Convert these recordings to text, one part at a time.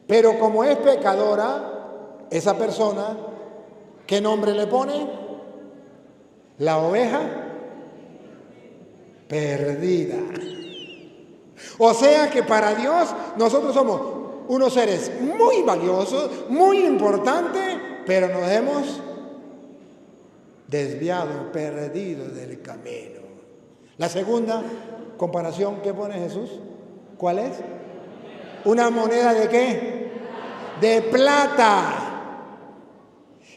Pero como es pecadora, esa persona, ¿qué nombre le pone? La oveja perdida. O sea que para Dios nosotros somos unos seres muy valiosos, muy importantes, pero nos hemos desviado, perdido del camino. La segunda comparación que pone Jesús, ¿cuál es? ¿Una moneda de qué? De plata.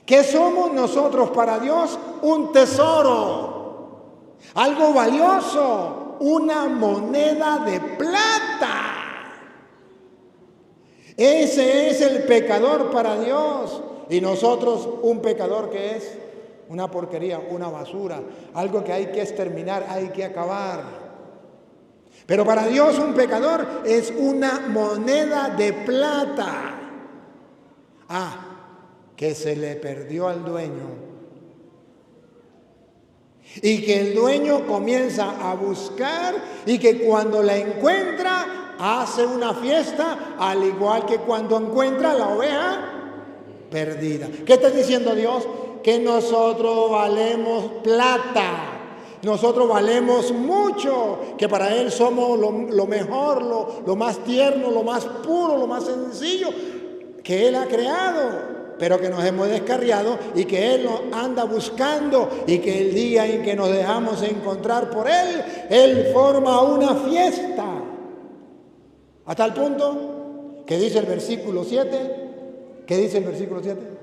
¿Qué somos nosotros para Dios? Un tesoro, algo valioso, una moneda de plata. Ese es el pecador para Dios. Y nosotros, un pecador que es una porquería, una basura, algo que hay que exterminar, hay que acabar. Pero para Dios un pecador es una moneda de plata. Que se le perdió al dueño. Y que el dueño comienza a buscar y que cuando la encuentra hace una fiesta, al igual que cuando encuentra la oveja perdida. ¿Qué está diciendo Dios? Que nosotros valemos plata. Nosotros valemos mucho, que para Él somos lo mejor, lo más tierno, lo más puro, lo más sencillo que Él ha creado, pero que nos hemos descarriado y que Él nos anda buscando y que el día en que nos dejamos encontrar por Él, Él forma una fiesta. A tal punto que dice el versículo 7, ¿qué dice el versículo 7?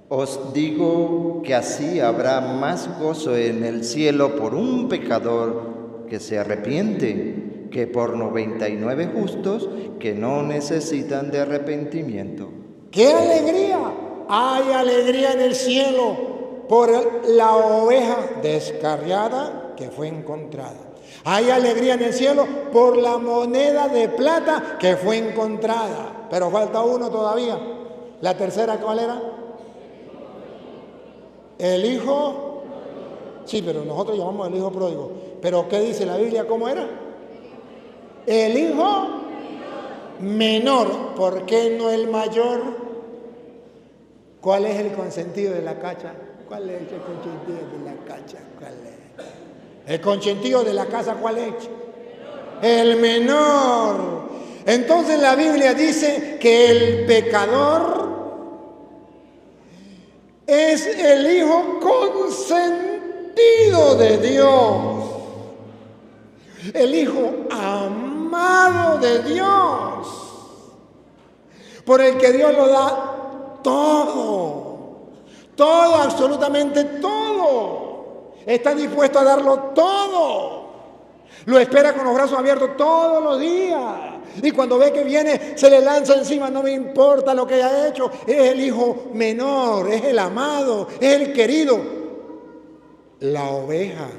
Os digo que así habrá más gozo en el cielo por un pecador que se arrepiente que por 99 justos que no necesitan de arrepentimiento. ¡Qué alegría! Hay alegría en el cielo por la oveja descarriada que fue encontrada. Hay alegría en el cielo por la moneda de plata que fue encontrada. Pero falta uno todavía. ¿La tercera cuál era? El hijo. Sí, pero nosotros llamamos el hijo pródigo. ¿Pero qué dice la Biblia? ¿Cómo era? El hijo menor. ¿Por qué no el mayor? ¿Cuál es el consentido de la cacha? ¿Cuál es el consentido de la cacha? ¿Cuál es? El consentido de la casa, ¿cuál es? El menor. Entonces la Biblia dice que el pecador es el hijo consentido de Dios. El hijo amado de Dios. Por el que Dios lo da todo, absolutamente todo. Está dispuesto a darlo todo. Lo espera con los brazos abiertos todos los días. Y cuando ve que viene, se le lanza encima, no me importa lo que haya hecho. Es el hijo menor, es el amado, es el querido. La oveja,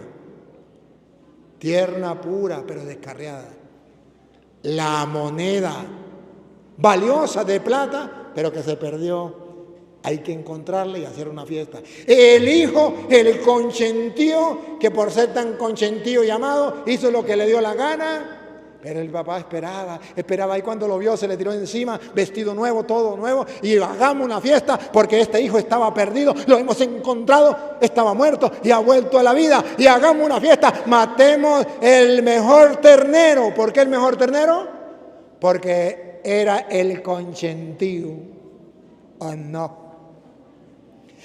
tierna, pura, pero descarriada. La moneda, valiosa de plata, pero que se perdió. Hay que encontrarle y hacer una fiesta. El hijo, el consentido, que por ser tan consentido y amado, hizo lo que le dio la gana. Pero el papá esperaba y cuando lo vio se le tiró encima, vestido nuevo, todo nuevo, y hagamos una fiesta porque este hijo estaba perdido, lo hemos encontrado, estaba muerto y ha vuelto a la vida, y hagamos una fiesta, matemos el mejor ternero. ¿Por qué el mejor ternero? Porque era el consentido. ¿O no?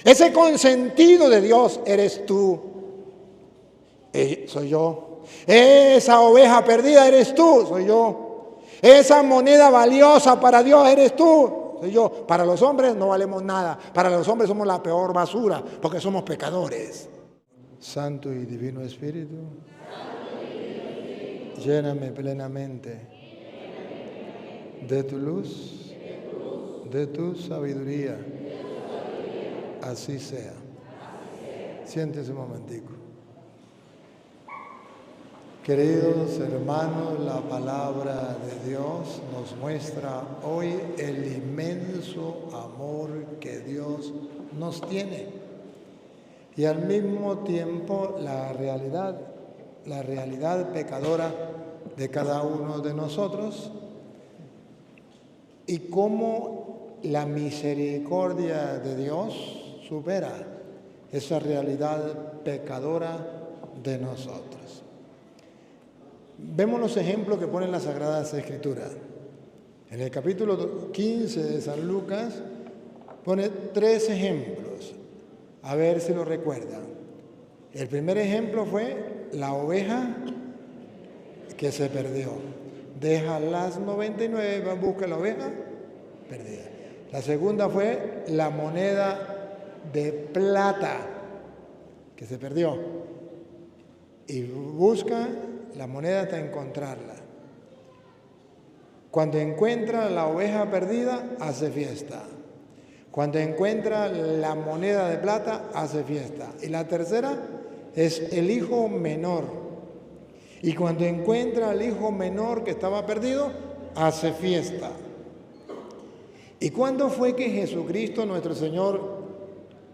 Ese consentido de Dios eres tú. Soy yo. Esa oveja perdida eres tú, soy yo. Esa moneda valiosa para Dios eres tú, soy yo. Para los hombres no valemos nada. Para los hombres somos la peor basura porque somos pecadores. Santo y Divino Espíritu, lléname plenamente de tu luz, de tu sabiduría. Así sea. Siéntese un momentico. Queridos hermanos, la palabra de Dios nos muestra hoy el inmenso amor que Dios nos tiene y al mismo tiempo la realidad pecadora de cada uno de nosotros, y cómo la misericordia de Dios supera esa realidad pecadora de nosotros. Vemos los ejemplos que ponen las Sagradas Escrituras. En el capítulo 15 de San Lucas pone 3 ejemplos, a ver si lo recuerdan. El primer ejemplo fue la oveja que se perdió. Deja las 99, va a buscar la oveja perdida. La segunda fue la moneda de plata que se perdió. Y busca la moneda hasta encontrarla. Cuando encuentra la oveja perdida, hace fiesta. Cuando encuentra la moneda de plata, hace fiesta. Y la tercera es el hijo menor. Y cuando encuentra al hijo menor que estaba perdido, hace fiesta. ¿Y cuándo fue que Jesucristo, nuestro Señor,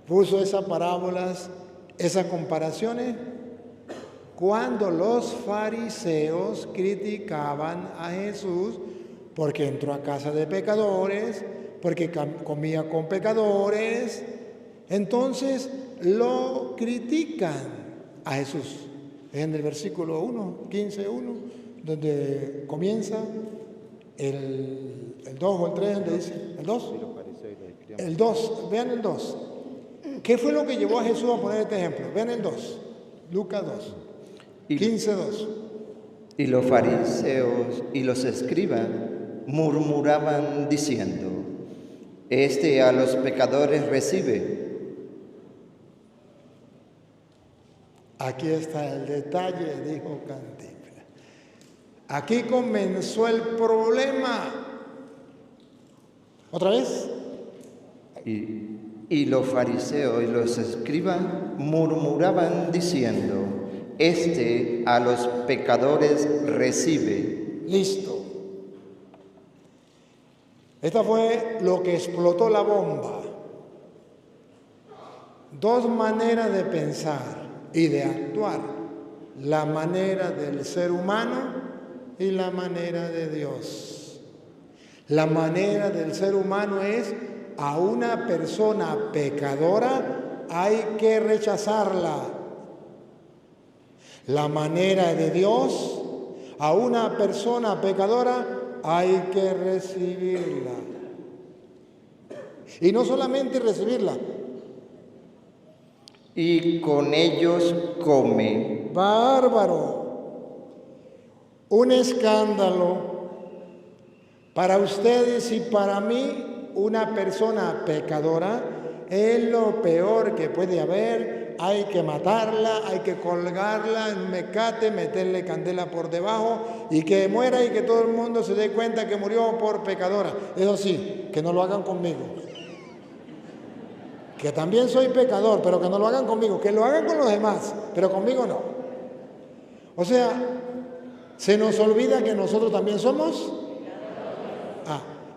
puso esas parábolas, esas comparaciones? Cuando los fariseos criticaban a Jesús porque entró a casa de pecadores, porque comía con pecadores, entonces lo critican a Jesús. Es en el versículo 1, 15:1, donde comienza el 2 o el 3, donde dice, el 2. El 2, vean el 2. ¿Qué fue lo que llevó a Jesús a poner este ejemplo? Vean el 2, Lucas 2, 15:2. Y los fariseos y los escribas murmuraban diciendo, este a los pecadores recibe. Aquí está el detalle, dijo Cantinflas. Aquí comenzó el problema. ¿Otra vez? Y los fariseos y los escribas murmuraban diciendo, este a los pecadores recibe. Listo. Esta fue lo que explotó la bomba. 2 maneras de pensar y de actuar. La manera del ser humano y la manera de Dios. La manera del ser humano es a una persona pecadora hay que rechazarla. La manera de Dios, a una persona pecadora hay que recibirla. Y no solamente recibirla. Y con ellos come. Bárbaro. Un escándalo. Para ustedes y para mí, una persona pecadora es lo peor que puede haber. Hay que matarla, hay que colgarla en mecate, meterle candela por debajo y que muera y que todo el mundo se dé cuenta que murió por pecadora. Eso sí, que no lo hagan conmigo. Que también soy pecador, pero que no lo hagan conmigo. Que lo hagan con los demás, pero conmigo no. O sea, se nos olvida que nosotros también somos.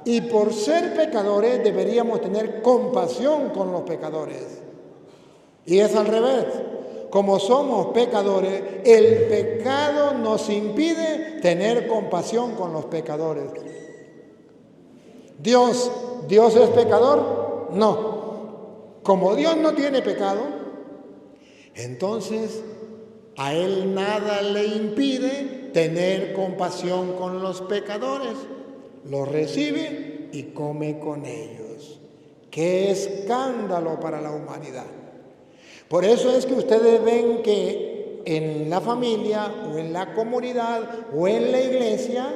Y por ser pecadores deberíamos tener compasión con los pecadores. Y es al revés. Como somos pecadores, el pecado nos impide tener compasión con los pecadores. ¿Dios es pecador? No. Como Dios no tiene pecado, entonces a Él nada le impide tener compasión con los pecadores. Los recibe y come con ellos. ¡Qué escándalo para la humanidad! Por eso es que ustedes ven que en la familia o en la comunidad o en la iglesia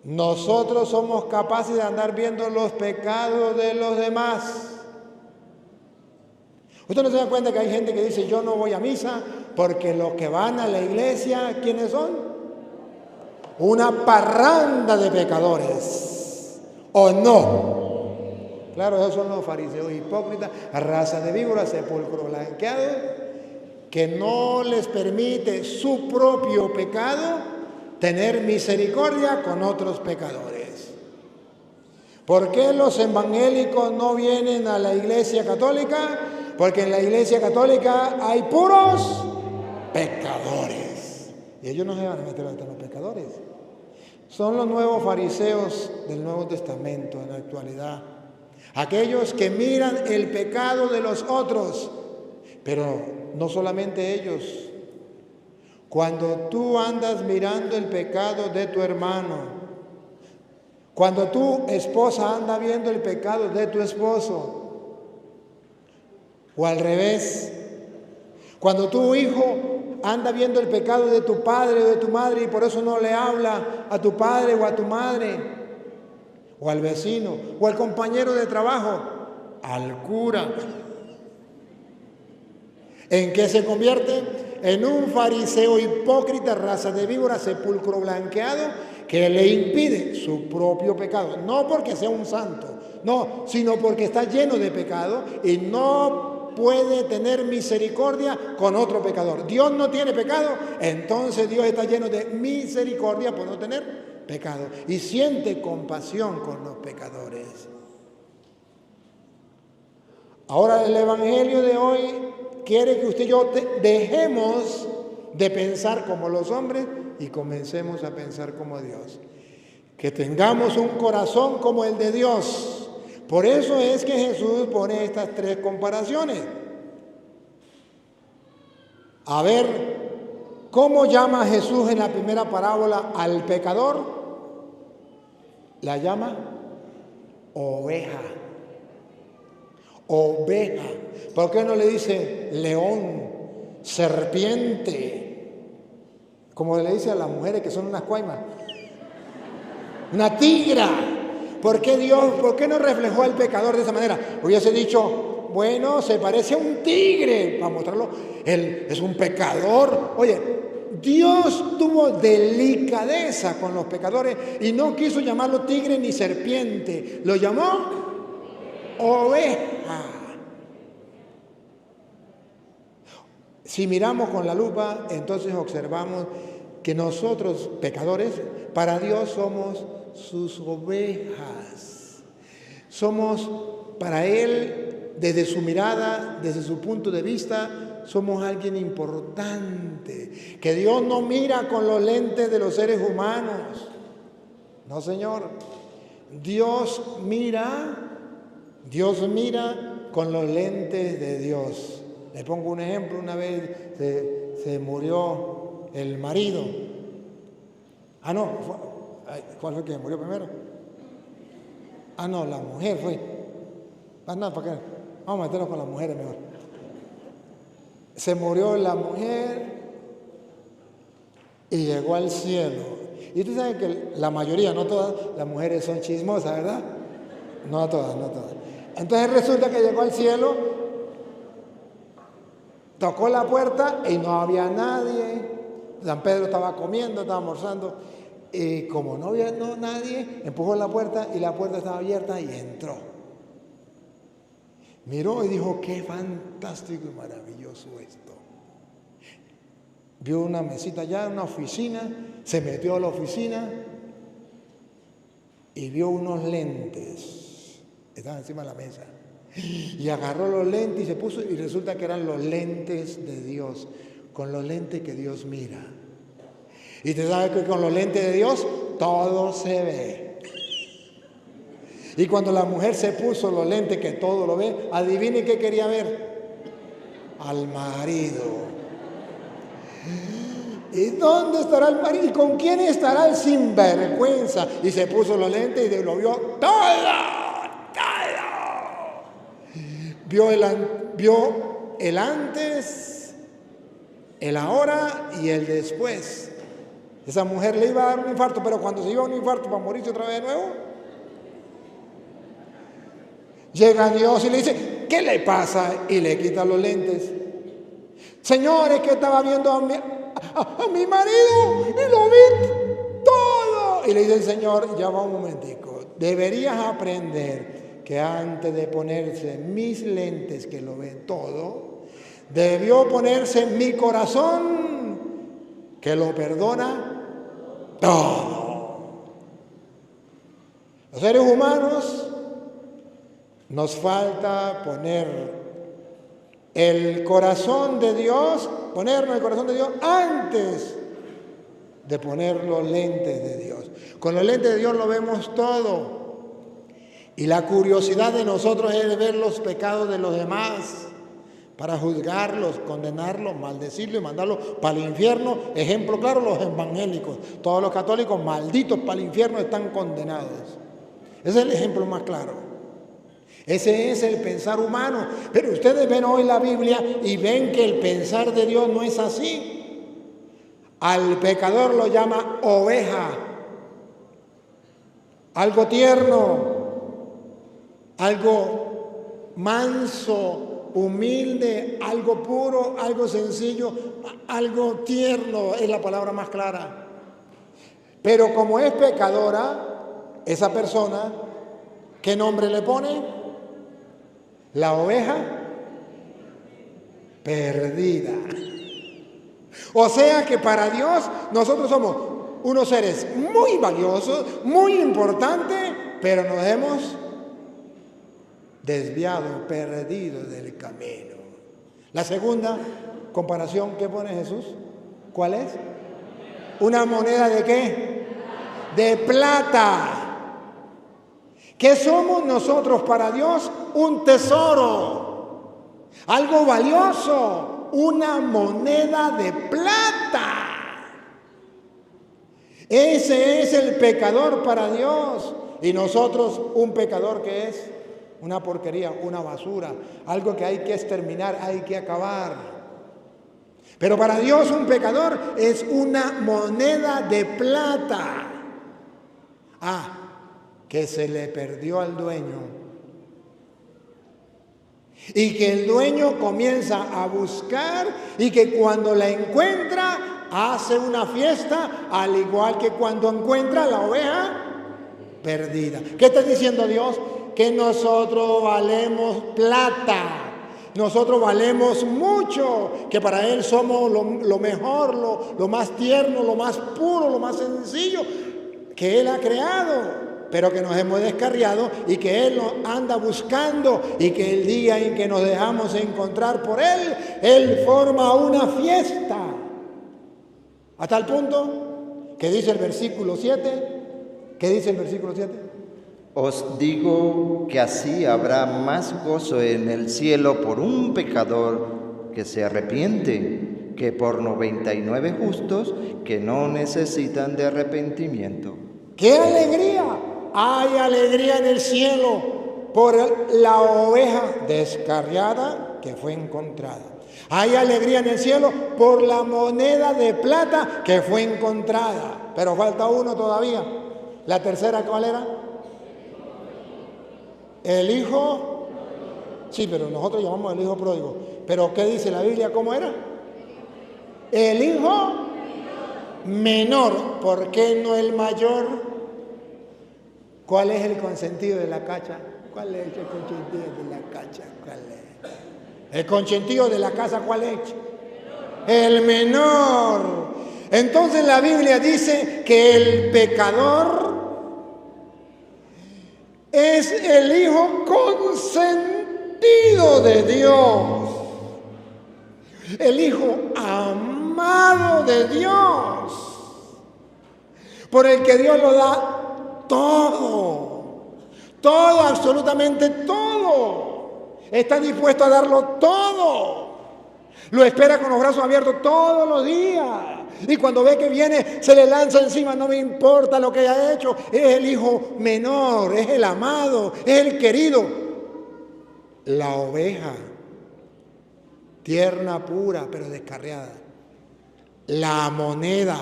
nosotros somos capaces de andar viendo los pecados de los demás. ¿Usted no se da cuenta que hay gente que dice yo no voy a misa porque los que van a la iglesia, ¿quiénes son? Una parranda de pecadores, ¿o no? Claro, esos son los fariseos hipócritas, raza de víboras, sepulcro blanqueado, que no les permite su propio pecado tener misericordia con otros pecadores. ¿Por qué los evangélicos no vienen a la iglesia católica? Porque en la iglesia católica hay puros pecadores. Y ellos no se van a meter entre los pecadores. son los nuevos fariseos del Nuevo Testamento en la actualidad. Aquellos que miran el pecado de los otros, pero no solamente ellos. Cuando tú andas mirando el pecado de tu hermano, cuando tu esposa anda viendo el pecado de tu esposo, o al revés, cuando tu hijo anda viendo el pecado de tu padre o de tu madre y por eso no le habla a tu padre o a tu madre, o al vecino, o al compañero de trabajo, al cura, ¿en qué se convierte? En un fariseo hipócrita, raza de víbora, sepulcro blanqueado, que le impide su propio pecado. No porque sea un santo, no, sino porque está lleno de pecado y no puede tener misericordia con otro pecador. Dios no tiene pecado, entonces Dios está lleno de misericordia por no tener pecado y siente compasión con los pecadores. Ahora el Evangelio de hoy quiere que usted y yo dejemos de pensar como los hombres y comencemos a pensar como Dios. Que tengamos un corazón como el de Dios. Por eso es que Jesús pone estas tres comparaciones. A ver, ¿cómo llama Jesús en la primera parábola al pecador? La llama oveja. Oveja. ¿Por qué no le dice león, serpiente? Como le dice a las mujeres que son unas cuaimas. Una tigra. ¿Por qué Dios, por qué no reflejó al pecador de esa manera? Hubiese dicho, bueno, se parece a un tigre, para mostrarlo. Él es un pecador. Oye, Dios tuvo delicadeza con los pecadores y no quiso llamarlo tigre ni serpiente. Lo llamó oveja. Si miramos con la lupa, entonces observamos que nosotros, pecadores, para Dios somos sus ovejas. Somos para Él, desde su mirada, desde su punto de vista, somos alguien importante. Que Dios no mira con los lentes de los seres humanos. No, Señor. Dios mira con los lentes de Dios. Le pongo un ejemplo. Una vez se murió el marido. Ah, no, ¿cuál fue el que murió primero? Ah, no, la mujer fue. Ah, no, ¿para qué? Vamos a meternos con las mujeres mejor. Se murió la mujer y llegó al cielo. Y usted sabe que la mayoría, no todas, las mujeres son chismosas, ¿verdad? No todas. Entonces resulta que llegó al cielo, tocó la puerta y no había nadie. San Pedro estaba comiendo, estaba almorzando. Y como no había nadie, empujó la puerta y la puerta estaba abierta y entró. Miró y dijo, qué fantástico y maravilloso esto. Vio una mesita allá, una oficina, se metió a la oficina y vio unos lentes. Estaban encima de la mesa. Y agarró los lentes y se puso, y resulta que eran los lentes de Dios, con los lentes que Dios mira. Y usted sabe que con los lentes de Dios todo se ve. Y cuando la mujer se puso los lentes que todo lo ve, adivine qué quería ver. Al marido. ¿Y dónde estará el marido? ¿Y con quién estará el sinvergüenza? Y se puso los lentes y lo vio todo. Vio el antes, el ahora y el después. Esa mujer le iba a dar un infarto, pero cuando se iba a un infarto para morirse otra vez de nuevo, llega Dios y le dice, ¿qué le pasa? Y le quita los lentes. Señor, es que estaba viendo a mi marido y lo vi todo. Y le dice el Señor, ya va un momentico, deberías aprender que antes de ponerse mis lentes que lo ven todo, debió ponerse mi corazón que lo perdona todo. Los seres humanos nos falta poner el corazón de Dios, ponernos el corazón de Dios antes de poner los lentes de Dios. Con los lentes de Dios lo vemos todo. Y la curiosidad de nosotros es ver los pecados de los demás para juzgarlos, condenarlos, maldecirlos y mandarlos para el infierno. Ejemplo claro, los evangélicos. Todos los católicos malditos para el infierno están condenados. Ese es el ejemplo más claro. Ese es el pensar humano. Pero ustedes ven hoy la Biblia y ven que el pensar de Dios no es así. Al pecador lo llama oveja, algo tierno, algo manso, humilde, algo puro, algo sencillo, algo tierno, es la palabra más clara. Pero como es pecadora, esa persona, ¿qué nombre le pone? La oveja perdida. O sea que para Dios nosotros somos unos seres muy valiosos, muy importantes, pero nos hemos desviado, perdido del camino. La segunda comparación que pone Jesús, ¿cuál es? ¿Una moneda de qué? De plata. ¿Qué somos nosotros para Dios? Un tesoro, algo valioso. Una moneda de plata. Ese es el pecador para Dios. Y nosotros, un pecador que es una porquería, una basura, algo que hay que exterminar, hay que acabar. Pero para Dios un pecador es una moneda de plata. Que se le perdió al dueño. Y que el dueño comienza a buscar y que cuando la encuentra hace una fiesta, al igual que cuando encuentra la oveja perdida. ¿Qué está diciendo Dios? Que nosotros valemos plata, nosotros valemos mucho, que para Él somos lo mejor, lo más tierno, lo más puro, lo más sencillo que Él ha creado. Pero que nos hemos descarriado y que Él nos anda buscando y que el día en que nos dejamos encontrar por Él, Él forma una fiesta. Hasta el punto que dice el versículo 7, ¿qué dice el versículo 7? Os digo que así habrá más gozo en el cielo por un pecador que se arrepiente que por 99 justos que no necesitan de arrepentimiento. ¡Qué alegría! Hay alegría en el cielo por la oveja descarriada que fue encontrada. Hay alegría en el cielo por la moneda de plata que fue encontrada. Pero falta uno todavía. ¿La tercera cuál era? El hijo. Sí, pero nosotros llamamos el hijo pródigo. Pero ¿qué dice la Biblia? ¿Cómo era? El hijo menor. ¿Por qué no el mayor? ¿Cuál es el consentido de la cacha? ¿Cuál es el consentido de la cacha? ¿Cuál es? El consentido de la casa, ¿cuál es? El menor. Entonces la Biblia dice que el pecador es el hijo consentido de Dios. El hijo amado de Dios. Por el que Dios lo da todo, absolutamente todo. Está dispuesto a darlo todo. Lo espera con los brazos abiertos todos los días. Y cuando ve que viene, se le lanza encima, no me importa lo que haya hecho. Es el hijo menor, es el amado, es el querido. La oveja, tierna, pura, pero descarriada. La moneda,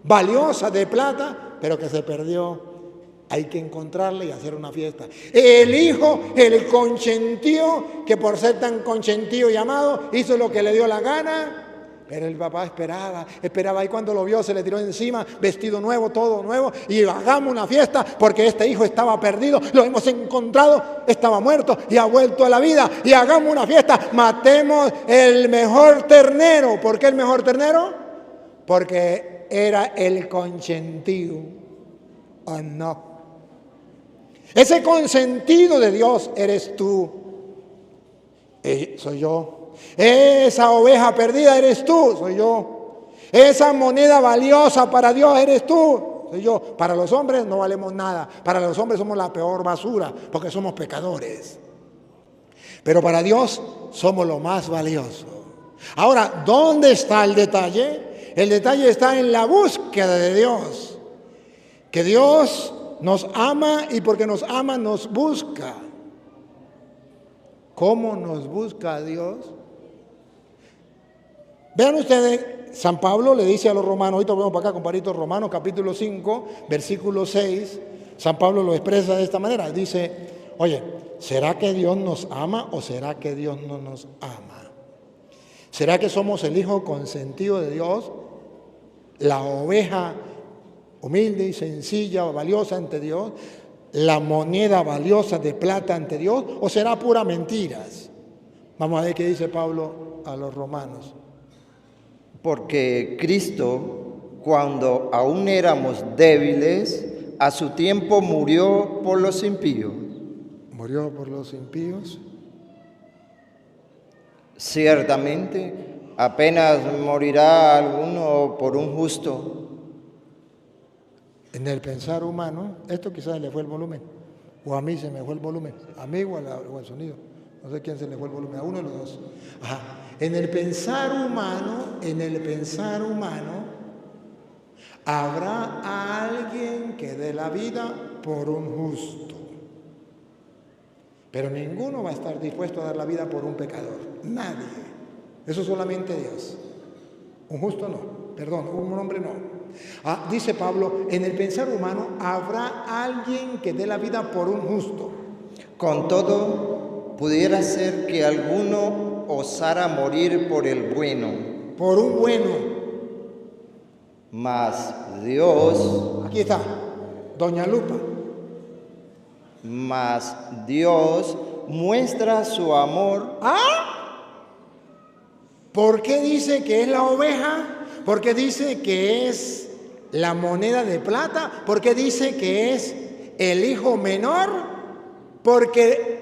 valiosa de plata, pero que se perdió, hay que encontrarla y hacer una fiesta. El hijo, el consentido, que por ser tan consentido y amado, hizo lo que le dio la gana, pero el papá esperaba y cuando lo vio se le tiró encima, vestido nuevo, todo nuevo, y hagamos una fiesta porque este hijo estaba perdido, lo hemos encontrado, estaba muerto y ha vuelto a la vida, y hagamos una fiesta, matemos el mejor ternero. ¿Por qué el mejor ternero? Porque era el consentido. ¿O no? Ese consentido de Dios eres tú. Soy yo. Esa oveja perdida eres tú, soy yo. Esa moneda valiosa para Dios eres tú. Soy yo. Para los hombres no valemos nada. Para los hombres somos la peor basura porque somos pecadores. Pero para Dios somos lo más valioso. Ahora, ¿dónde está el detalle? El detalle está en la búsqueda de Dios. Que Dios nos ama y porque nos ama nos busca. ¿Cómo nos busca Dios? Vean ustedes, San Pablo le dice a los romanos, ahorita vamos para acá, compadrito, Romanos capítulo 5, versículo 6, San Pablo lo expresa de esta manera, dice, oye, ¿será que Dios nos ama o será que Dios no nos ama? ¿Será que somos el hijo consentido de Dios, la oveja humilde y sencilla, valiosa ante Dios, la moneda valiosa de plata ante Dios, o será pura mentiras? Vamos a ver qué dice Pablo a los romanos. Porque Cristo, cuando aún éramos débiles, a su tiempo murió por los impíos. ¿Murió por los impíos? Ciertamente, apenas morirá alguno por un justo. En el pensar humano, esto quizás le fue el volumen, o a mí se me fue el volumen, a mí o al sonido, no sé quién se le fue el volumen, a uno de los dos. Ajá. En el pensar humano, habrá alguien que dé la vida por un justo. Pero ninguno va a estar dispuesto a dar la vida por un pecador, nadie. Eso solamente Dios. Un justo no, perdón, un hombre no. Dice Pablo, en el pensar humano habrá alguien que dé la vida por un justo. Con todo, pudiera ser que alguno osara morir por el bueno. Por un bueno. Mas Dios... Aquí está, doña Lupa. Mas Dios muestra su amor. ¿Por qué dice que es la oveja? ¿Por qué dice que es la moneda de plata? ¿Por qué dice que es el hijo menor? Porque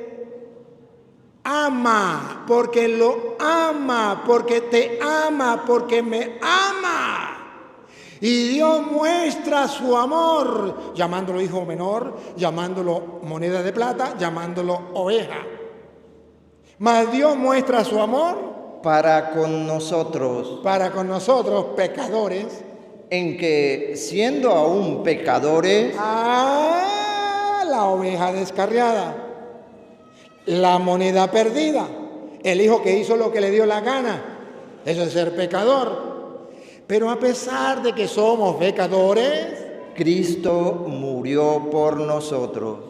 ama, porque lo ama, porque te ama, porque me ama. Y Dios muestra su amor, llamándolo hijo menor, llamándolo moneda de plata, llamándolo oveja. Mas Dios muestra su amor para con nosotros, pecadores, en que siendo aún pecadores, la oveja descarriada, la moneda perdida, el hijo que hizo lo que le dio la gana, eso es ser pecador. Pero a pesar de que somos pecadores, Cristo murió por nosotros.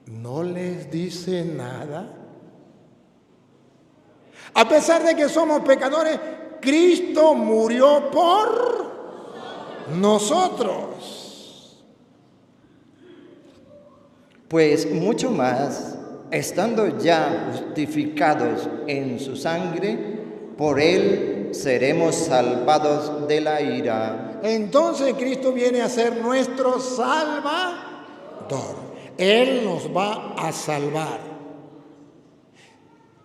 ¿No les dice nada? A pesar de que somos pecadores, Cristo murió por nosotros. Pues mucho más, estando ya justificados en su sangre, por él seremos salvados de la ira. Entonces Cristo viene a ser nuestro Salvador. Él nos va a salvar.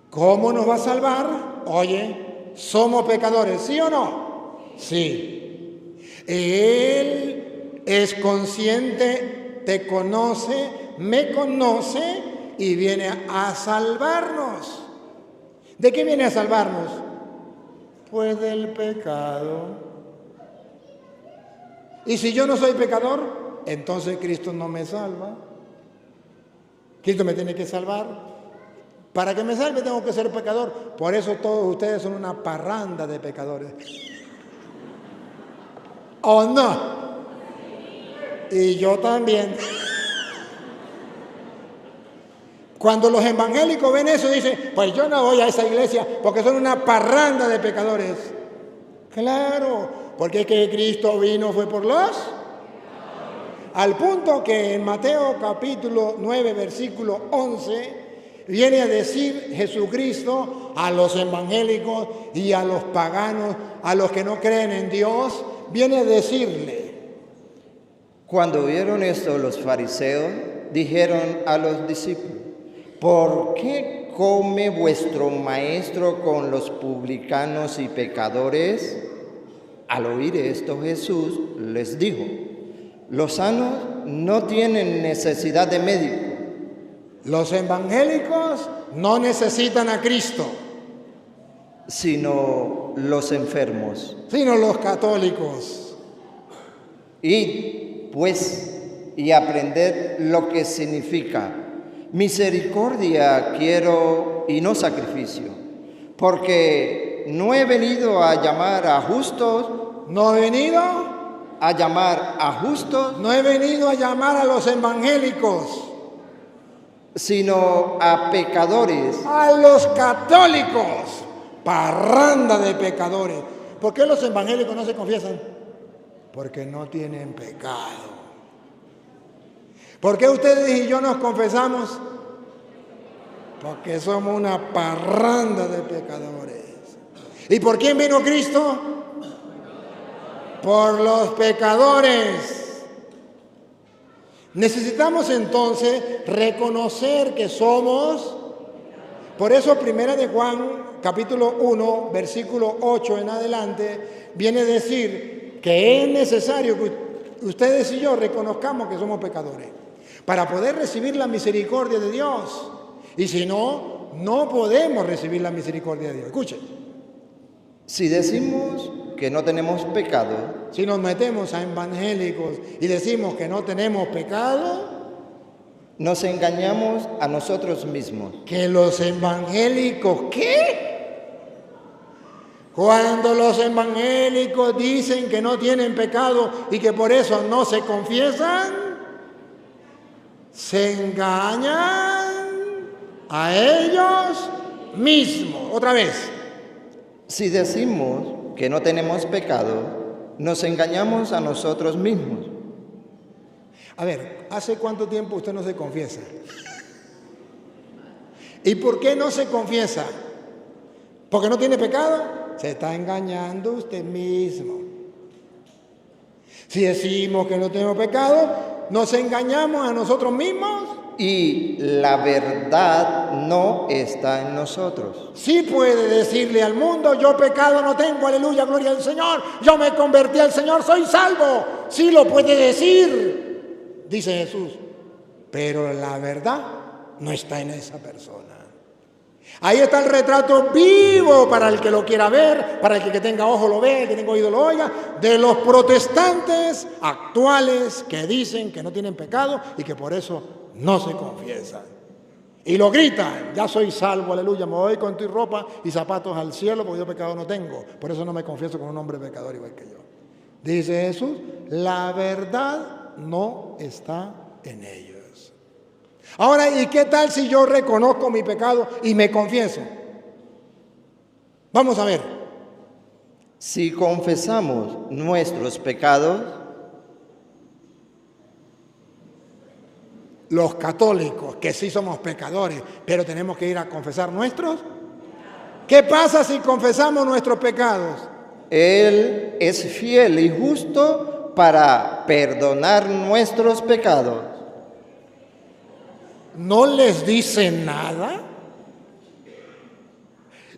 ¿Cómo nos va a salvar? Oye, somos pecadores, ¿sí o no? Sí. Él es consciente, te conoce, me conoce y viene a salvarnos. ¿De qué viene a salvarnos? Pues del pecado. Y si yo no soy pecador, entonces Cristo no me salva. Cristo me tiene que salvar. Para que me salve tengo que ser pecador. Por eso todos ustedes son una parranda de pecadores. ¿O no? Y yo también. Cuando los evangélicos ven eso dicen, pues yo no voy a esa iglesia porque son una parranda de pecadores. Claro, porque es que Cristo vino fue por los... Al punto que en Mateo capítulo 9 versículo 11 viene a decir Jesucristo a los evangélicos y a los paganos, a los que no creen en Dios, viene a decirle. Cuando vieron esto los fariseos, dijeron a los discípulos, ¿por qué come vuestro maestro con los publicanos y pecadores? Al oír esto, Jesús les dijo: los sanos no tienen necesidad de médico. Los evangélicos no necesitan a Cristo, sino los enfermos. Sino los católicos. Id, pues, y aprended lo que significa: misericordia quiero y no sacrificio, porque no he venido a llamar a justos. No he venido a llamar a justos. No he venido a llamar a los evangélicos, sino a pecadores. A los católicos. Parranda de pecadores. ¿Por qué los evangélicos no se confiesan? Porque no tienen pecado. ¿Por qué ustedes y yo nos confesamos? Porque somos una parranda de pecadores. ¿Y por quién vino Cristo? Por los pecadores. Necesitamos entonces reconocer que somos. Por eso Primera de Juan, capítulo 1, versículo 8 en adelante, viene a decir que es necesario que ustedes y yo reconozcamos que somos pecadores para poder recibir la misericordia de Dios. Y si no, no podemos recibir la misericordia de Dios. Escuchen. Si decimos que no tenemos pecado, si nos metemos a evangélicos y decimos que no tenemos pecado, nos engañamos a nosotros mismos. ¿Que los evangélicos qué? Cuando los evangélicos dicen que no tienen pecado y que por eso no se confiesan, se engañan a ellos mismos. Otra vez. Si decimos que no tenemos pecado, nos engañamos a nosotros mismos. A ver, ¿hace cuánto tiempo usted no se confiesa? ¿Y por qué no se confiesa? ¿Porque no tiene pecado? Se está engañando usted mismo. Si decimos que no tenemos pecado, nos engañamos a nosotros mismos. Y la verdad no está en nosotros. Sí puede decirle al mundo: yo pecado no tengo, aleluya, gloria al Señor, yo me convertí al Señor, soy salvo. Sí lo puede decir, dice Jesús, pero la verdad no está en esa persona. Ahí está el retrato vivo para el que lo quiera ver, para el que tenga ojo lo ve, el que tenga oído lo oiga, de los protestantes actuales que dicen que no tienen pecado y que por eso no se confiesan. Y lo gritan: ya soy salvo, aleluya, me voy con tu ropa y zapatos al cielo porque yo pecado no tengo. Por eso no me confieso con un hombre pecador igual que yo. Dice Jesús, la verdad no está en ellos. Ahora, ¿y qué tal si yo reconozco mi pecado y me confieso? Vamos a ver. Si confesamos nuestros pecados, los católicos, que sí somos pecadores, pero tenemos que ir a confesar nuestros. ¿Qué pasa si confesamos nuestros pecados? Él es fiel y justo para perdonar nuestros pecados. ¿No les dice nada?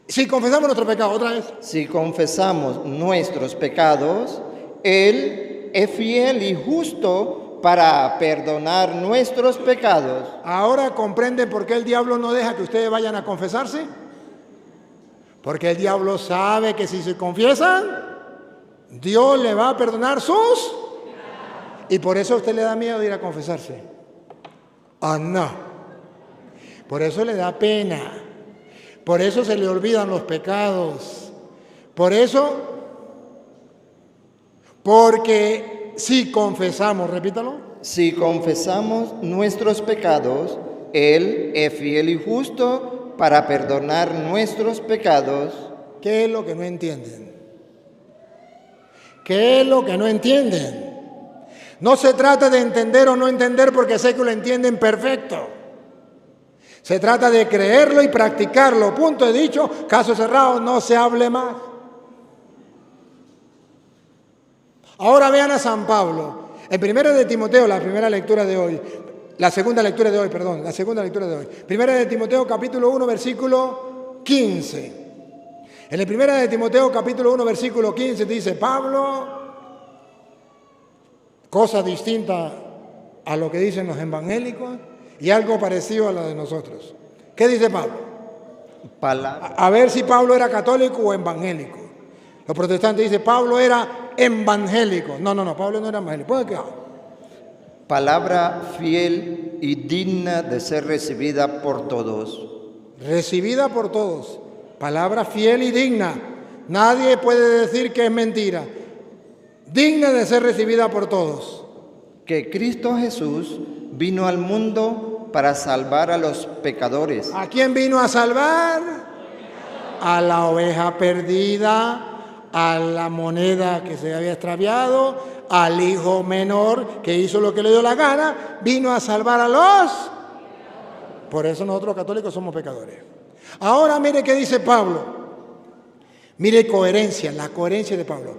Si confesamos nuestros pecados, otra vez. Si confesamos nuestros pecados, Él es fiel y justo para perdonar nuestros pecados. ¿Ahora comprenden por qué el diablo no deja que ustedes vayan a confesarse? Porque el diablo sabe que si se confiesan, Dios le va a perdonar sus. Y por eso a usted le da miedo de ir a confesarse. Ah, no. Por eso le da pena. Por eso se le olvidan los pecados. Por eso, porque si confesamos, repítalo. Si confesamos nuestros pecados, Él es fiel y justo para perdonar nuestros pecados. ¿Qué es lo que no entienden? ¿Qué es lo que no entienden? No se trata de entender o no entender porque sé que lo entienden perfecto. Se trata de creerlo y practicarlo. Punto, he dicho, caso cerrado, no se hable más. Ahora vean a San Pablo. En 1 de Timoteo, la primera lectura de hoy, La segunda lectura de hoy. Primera de Timoteo capítulo 1, versículo 15. En el Primera de Timoteo capítulo 1, versículo 15 dice Pablo, cosa distinta a lo que dicen los evangélicos y algo parecido a lo de nosotros. ¿Qué dice Pablo? A ver si Pablo era católico o evangélico. Los protestantes dicen Pablo era evangélico. No, Pablo no era evangélico. ¿Puede quedar? Palabra fiel y digna de ser recibida por todos. Recibida por todos. Palabra fiel y digna. Nadie puede decir que es mentira. Digna de ser recibida por todos. Que Cristo Jesús vino al mundo para salvar a los pecadores. ¿A quién vino a salvar? A la oveja perdida, a la moneda que se había extraviado, al hijo menor que hizo lo que le dio la gana, vino a salvar a los. Por eso nosotros los católicos somos pecadores. Ahora mire qué dice Pablo. Mire coherencia, la coherencia de Pablo.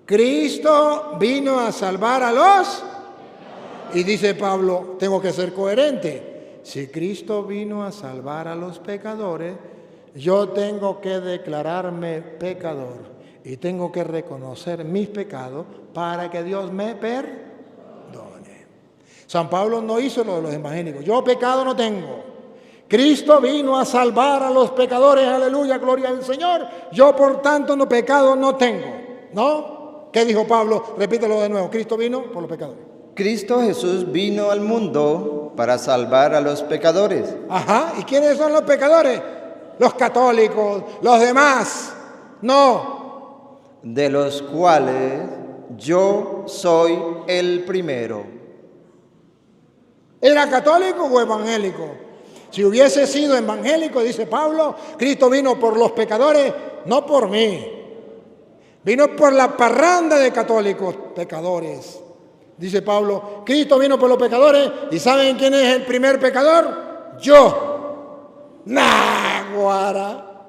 Cristo vino a salvar a los. Y dice Pablo, tengo que ser coherente. Si Cristo vino a salvar a los pecadores, yo tengo que declararme pecador y tengo que reconocer mis pecados para que Dios me perdone. San Pablo no hizo lo de los evangélicos. Yo pecado no tengo. Cristo vino a salvar a los pecadores, aleluya, gloria al Señor. Yo por tanto no pecado no tengo, ¿no? ¿Qué dijo Pablo? Repítelo de nuevo. Cristo vino por los pecadores. Cristo Jesús vino al mundo para salvar a los pecadores. Ajá, ¿y quiénes son los pecadores? Los católicos, los demás. No. De los cuales yo soy el primero. ¿Era católico o evangélico? Si hubiese sido evangélico, dice Pablo, Cristo vino por los pecadores, no por mí. Vino por la parranda de católicos pecadores. Dice Pablo, Cristo vino por los pecadores, ¿y saben quién es el primer pecador? Yo. Náguara.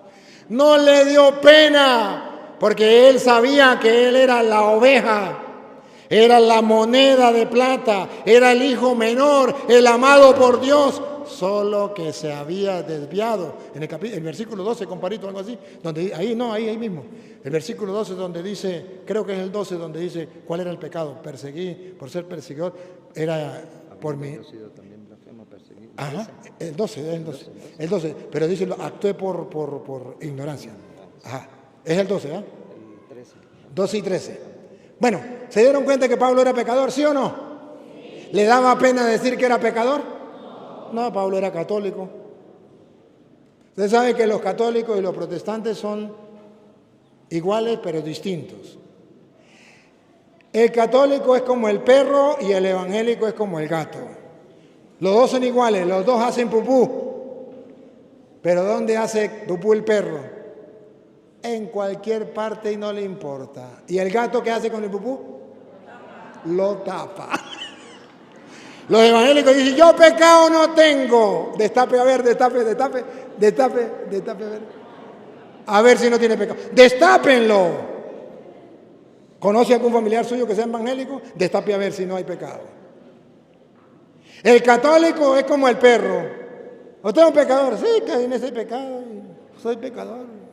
No le dio pena, porque él sabía que él era la oveja, era la moneda de plata, era el hijo menor, el amado por Dios, solo que se había desviado. En el versículo 12, comparito, algo así, donde ahí mismo. El versículo 12 donde dice, creo que es el 12 donde dice, ¿cuál era el pecado? Perseguí, por ser perseguidor, era por mí. Ajá, el 12, pero dice, actué por ignorancia. Ajá, es el 12, ¿ah? 12 y 13. Bueno, ¿se dieron cuenta que Pablo era pecador, sí o no? ¿Le daba pena decir que era pecador? No, Pablo era católico. Usted sabe que los católicos y los protestantes son iguales pero distintos. El católico es como el perro y el evangélico es como el gato. Los dos son iguales, los dos hacen pupú. Pero ¿dónde hace pupú el perro? En cualquier parte y no le importa. ¿Y el gato qué hace con el pupú? Lo tapa. Los evangélicos dicen, yo pecado no tengo. Destape, a ver, destape, a ver. A ver si no tiene pecado. Destápenlo. ¿Conoce algún familiar suyo que sea evangélico? Destape a ver si no hay pecado. El católico es como el perro. ¿Usted es un pecador? Sí, que en ese pecado. Soy pecador.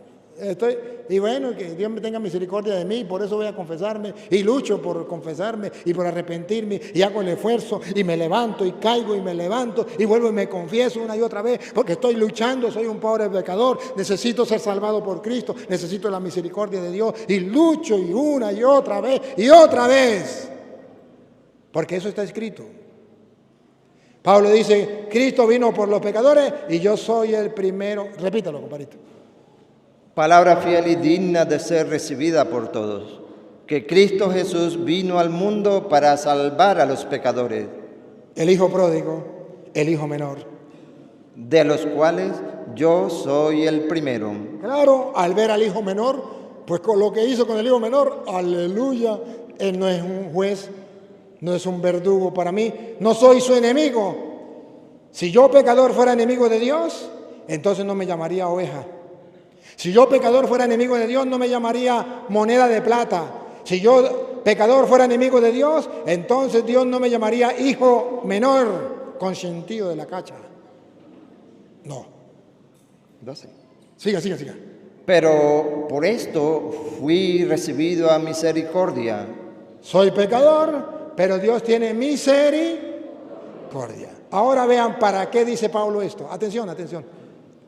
Y bueno, que Dios me tenga misericordia de mí, por eso voy a confesarme y lucho por confesarme y por arrepentirme y hago el esfuerzo y me levanto y caigo y me levanto y vuelvo y me confieso una y otra vez porque estoy luchando, soy un pobre pecador, necesito ser salvado por Cristo, necesito la misericordia de Dios y lucho y una y otra vez, porque eso está escrito. Pablo dice, Cristo vino por los pecadores y yo soy el primero. Repítalo, compadrito. Palabra fiel y digna de ser recibida por todos, que Cristo Jesús vino al mundo para salvar a los pecadores. El hijo pródigo, el hijo menor. De los cuales yo soy el primero. Claro, al ver al hijo menor, pues con lo que hizo con el hijo menor, aleluya, él no es un juez, no es un verdugo para mí, no soy su enemigo. Si yo pecador fuera enemigo de Dios, entonces no me llamaría oveja. Si yo pecador fuera enemigo de Dios, no me llamaría moneda de plata. Si yo pecador fuera enemigo de Dios, entonces Dios no me llamaría hijo menor, consentido de la cacha. No. 12. Siga. Pero por esto fui recibido a misericordia. Soy pecador, pero Dios tiene misericordia. Ahora vean para qué dice Pablo esto. Atención.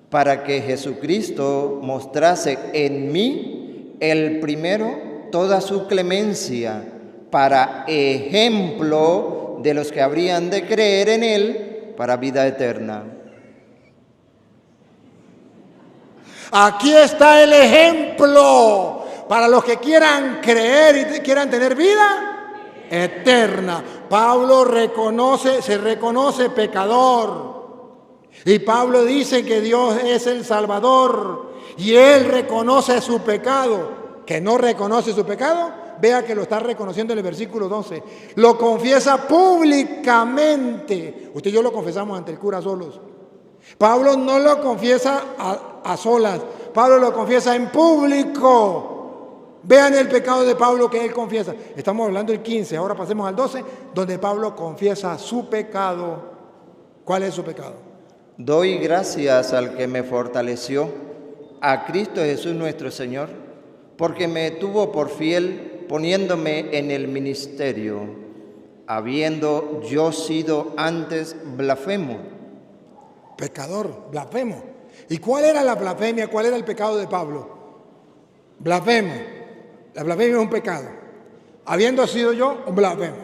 Para que Jesucristo mostrase en mí el primero toda su clemencia, para ejemplo de los que habrían de creer en él para vida eterna. Aquí está el ejemplo para los que quieran creer y quieran tener vida eterna. Pablo se reconoce pecador. Y Pablo dice que Dios es el Salvador. Y él reconoce su pecado. Que no reconoce su pecado, vea que lo está reconociendo en el versículo 12. Lo confiesa públicamente. Usted y yo lo confesamos ante el cura solos. Pablo no lo confiesa a solas. Pablo lo confiesa en público. Vean el pecado de Pablo que él confiesa. Estamos hablando del 15, ahora pasemos al 12, donde Pablo confiesa su pecado. ¿Cuál es su pecado? Doy gracias al que me fortaleció, a Cristo Jesús nuestro Señor, porque me tuvo por fiel poniéndome en el ministerio, habiendo yo sido antes blasfemo. Pecador, blasfemo. ¿Y cuál era la blasfemia? ¿Cuál era el pecado de Pablo? Blasfemo. La blasfemia es un pecado. Habiendo sido yo un blasfemo.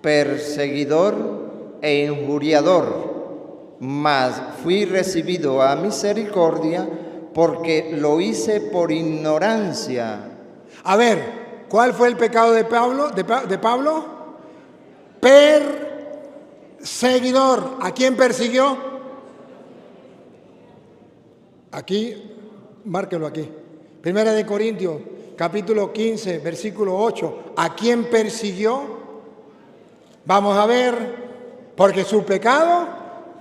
Perseguidor e injuriador, mas fui recibido a misericordia porque lo hice por ignorancia. A ver, ¿cuál fue el pecado de Pablo? De Pablo? Perseguidor. ¿A quién persiguió? Aquí, márquelo aquí. Primera de Corintios, capítulo 15, versículo 8. ¿A quién persiguió? Vamos a ver, porque su pecado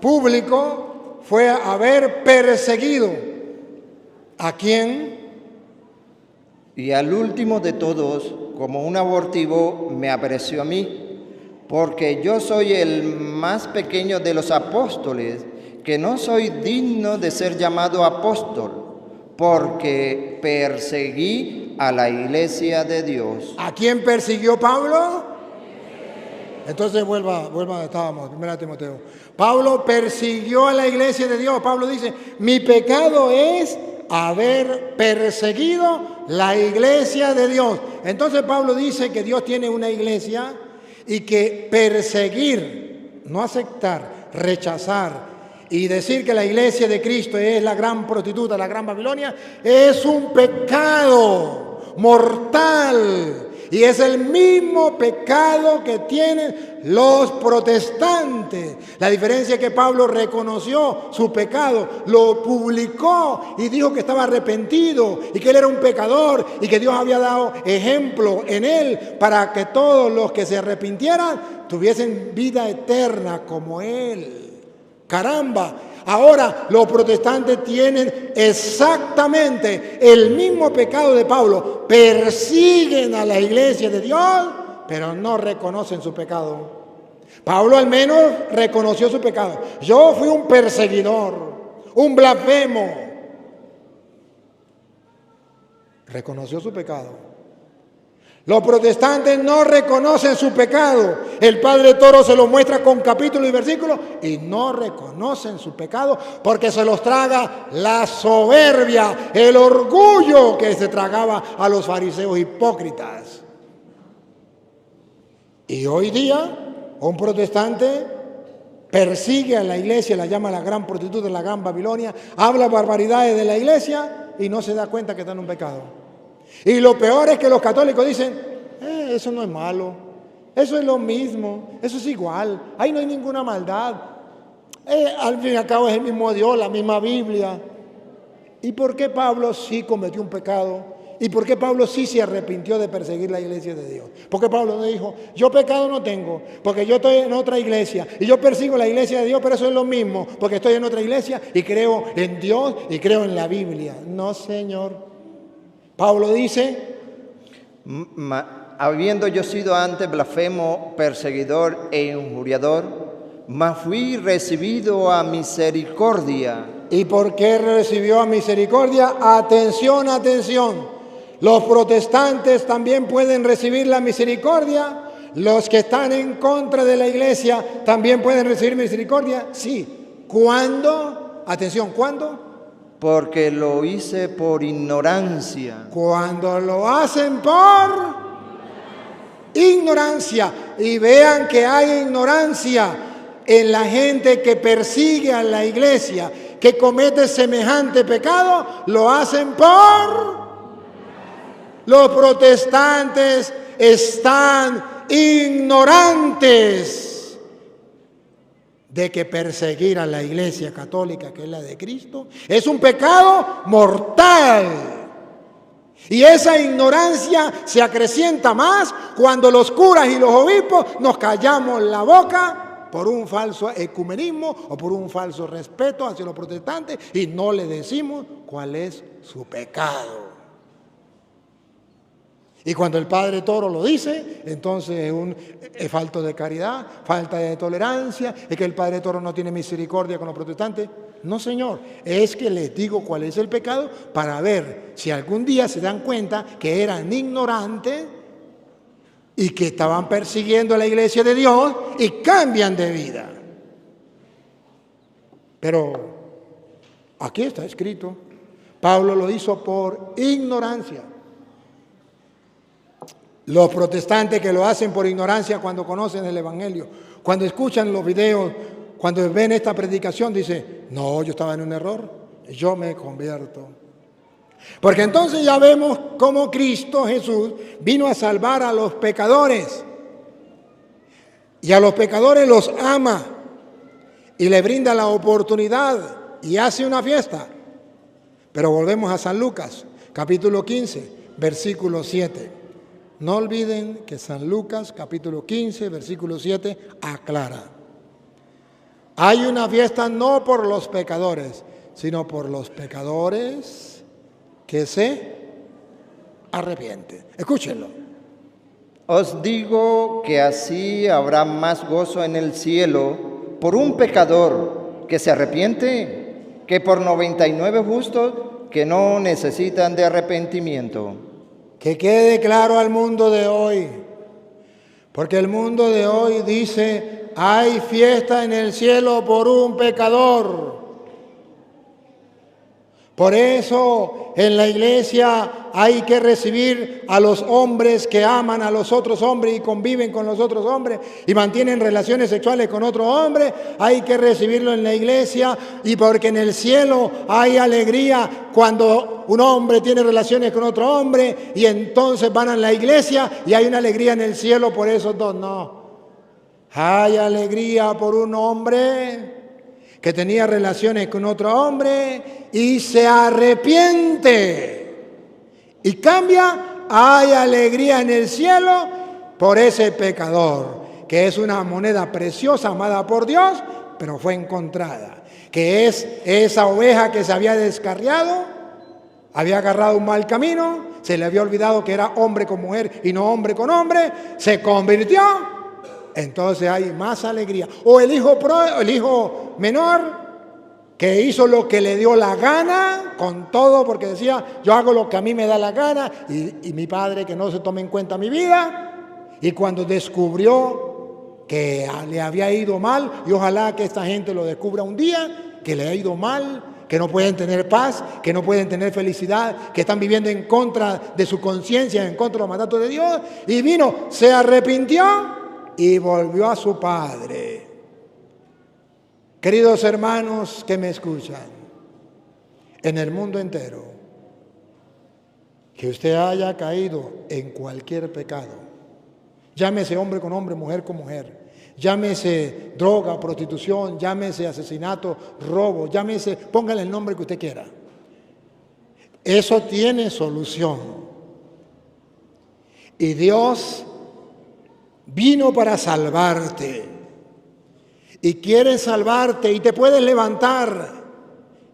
público fue haber perseguido. ¿A quién? Y al último de todos, como un abortivo, me apareció a mí, porque yo soy el más pequeño de los apóstoles, que no soy digno de ser llamado apóstol, porque perseguí a la iglesia de Dios. ¿A quién persiguió Pablo? Entonces vuelva donde estábamos, 1 Timoteo. Pablo persiguió a la iglesia de Dios. Pablo dice, mi pecado es haber perseguido la iglesia de Dios. Entonces Pablo dice que Dios tiene una iglesia y que perseguir, no aceptar, rechazar y decir que la iglesia de Cristo es la gran prostituta, la gran Babilonia, es un pecado mortal. Y es el mismo pecado que tienen los protestantes. La diferencia es que Pablo reconoció su pecado, lo publicó y dijo que estaba arrepentido y que él era un pecador y que Dios había dado ejemplo en él para que todos los que se arrepintieran tuviesen vida eterna como él. Caramba, ahora los protestantes tienen exactamente el mismo pecado de Pablo. Persiguen a la iglesia de Dios, pero no reconocen su pecado. Pablo al menos reconoció su pecado. Yo fui un perseguidor, un blasfemo. Reconoció su pecado. Los protestantes no reconocen su pecado. El Padre Toro se lo muestra con capítulo y versículo y no reconocen su pecado porque se los traga la soberbia, el orgullo que se tragaba a los fariseos hipócritas. Y hoy día un protestante persigue a la iglesia, la llama la gran prostituta, la gran Babilonia, habla barbaridades de la iglesia y no se da cuenta que está en un pecado. Y lo peor es que los católicos dicen, eso no es malo, eso es lo mismo, eso es igual, ahí no hay ninguna maldad. Al fin y al cabo es el mismo Dios, la misma Biblia. ¿Y por qué Pablo sí cometió un pecado? ¿Y por qué Pablo sí se arrepintió de perseguir la iglesia de Dios? Porque Pablo no dijo, yo pecado no tengo, porque yo estoy en otra iglesia y yo persigo la iglesia de Dios, pero eso es lo mismo, porque estoy en otra iglesia y creo en Dios y creo en la Biblia. No, Señor. Pablo dice, habiendo yo sido antes blasfemo, perseguidor e injuriador, mas fui recibido a misericordia. ¿Y por qué recibió a misericordia? Atención, atención. Los protestantes también pueden recibir la misericordia. Los que están en contra de la iglesia también pueden recibir misericordia. Sí. ¿Cuándo? Atención, ¿cuándo? Porque lo hice por ignorancia. Cuando lo hacen por ignorancia. Y vean que hay ignorancia en la gente que persigue a la iglesia, que comete semejante pecado, lo hacen por... Los protestantes están ignorantes de que perseguir a la iglesia católica, que es la de Cristo, es un pecado mortal. Y esa ignorancia se acrecienta más cuando los curas y los obispos nos callamos la boca por un falso ecumenismo o por un falso respeto hacia los protestantes y no le decimos cuál es su pecado. Y cuando el Padre Toro lo dice, entonces es falto de caridad, falta de tolerancia, es que el Padre Toro no tiene misericordia con los protestantes. No, señor, es que les digo cuál es el pecado para ver si algún día se dan cuenta que eran ignorantes y que estaban persiguiendo a la iglesia de Dios y cambian de vida. Pero aquí está escrito, Pablo lo hizo por ignorancia. Los protestantes que lo hacen por ignorancia cuando conocen el Evangelio, cuando escuchan los videos, cuando ven esta predicación, dicen, no, yo estaba en un error, yo me convierto. Porque entonces ya vemos cómo Cristo Jesús vino a salvar a los pecadores. Y a los pecadores los ama y le brinda la oportunidad y hace una fiesta. Pero volvemos a San Lucas, capítulo 15, versículo 7. No olviden que San Lucas, capítulo 15, versículo 7, aclara. Hay una fiesta no por los pecadores, sino por los pecadores que se arrepienten. Escúchenlo. Os digo que así habrá más gozo en el cielo por un pecador que se arrepiente que por 99 justos que no necesitan de arrepentimiento. Que quede claro al mundo de hoy, porque el mundo de hoy dice, hay fiesta en el cielo por un pecador. Por eso en la iglesia hay que recibir a los hombres que aman a los otros hombres y conviven con los otros hombres y mantienen relaciones sexuales con otro hombre. Hay que recibirlo en la iglesia y porque en el cielo hay alegría cuando un hombre tiene relaciones con otro hombre y entonces van a la iglesia y hay una alegría en el cielo por esos dos. No, hay alegría por un hombre que tenía relaciones con otro hombre y se arrepiente y cambia, hay alegría en el cielo por ese pecador, que es una moneda preciosa amada por Dios, pero fue encontrada, que es esa oveja que se había descarriado, había agarrado un mal camino, se le había olvidado que era hombre con mujer y no hombre con hombre, se convirtió. Entonces hay más alegría. O el hijo menor que hizo lo que le dio la gana con todo porque decía, yo hago lo que a mí me da la gana y mi padre que no se tome en cuenta mi vida. Y cuando descubrió que le había ido mal, y ojalá que esta gente lo descubra un día, que le ha ido mal, que no pueden tener paz, que no pueden tener felicidad, que están viviendo en contra de su conciencia, en contra de los mandatos de Dios, y vino, se arrepintió y volvió a su padre. Queridos hermanos que me escuchan, en el mundo entero, que usted haya caído en cualquier pecado, llámese hombre con hombre, mujer con mujer, llámese droga, prostitución, llámese asesinato, robo, llámese, póngale el nombre que usted quiera. Eso tiene solución. Y Dios vino para salvarte y quiere salvarte y te puedes levantar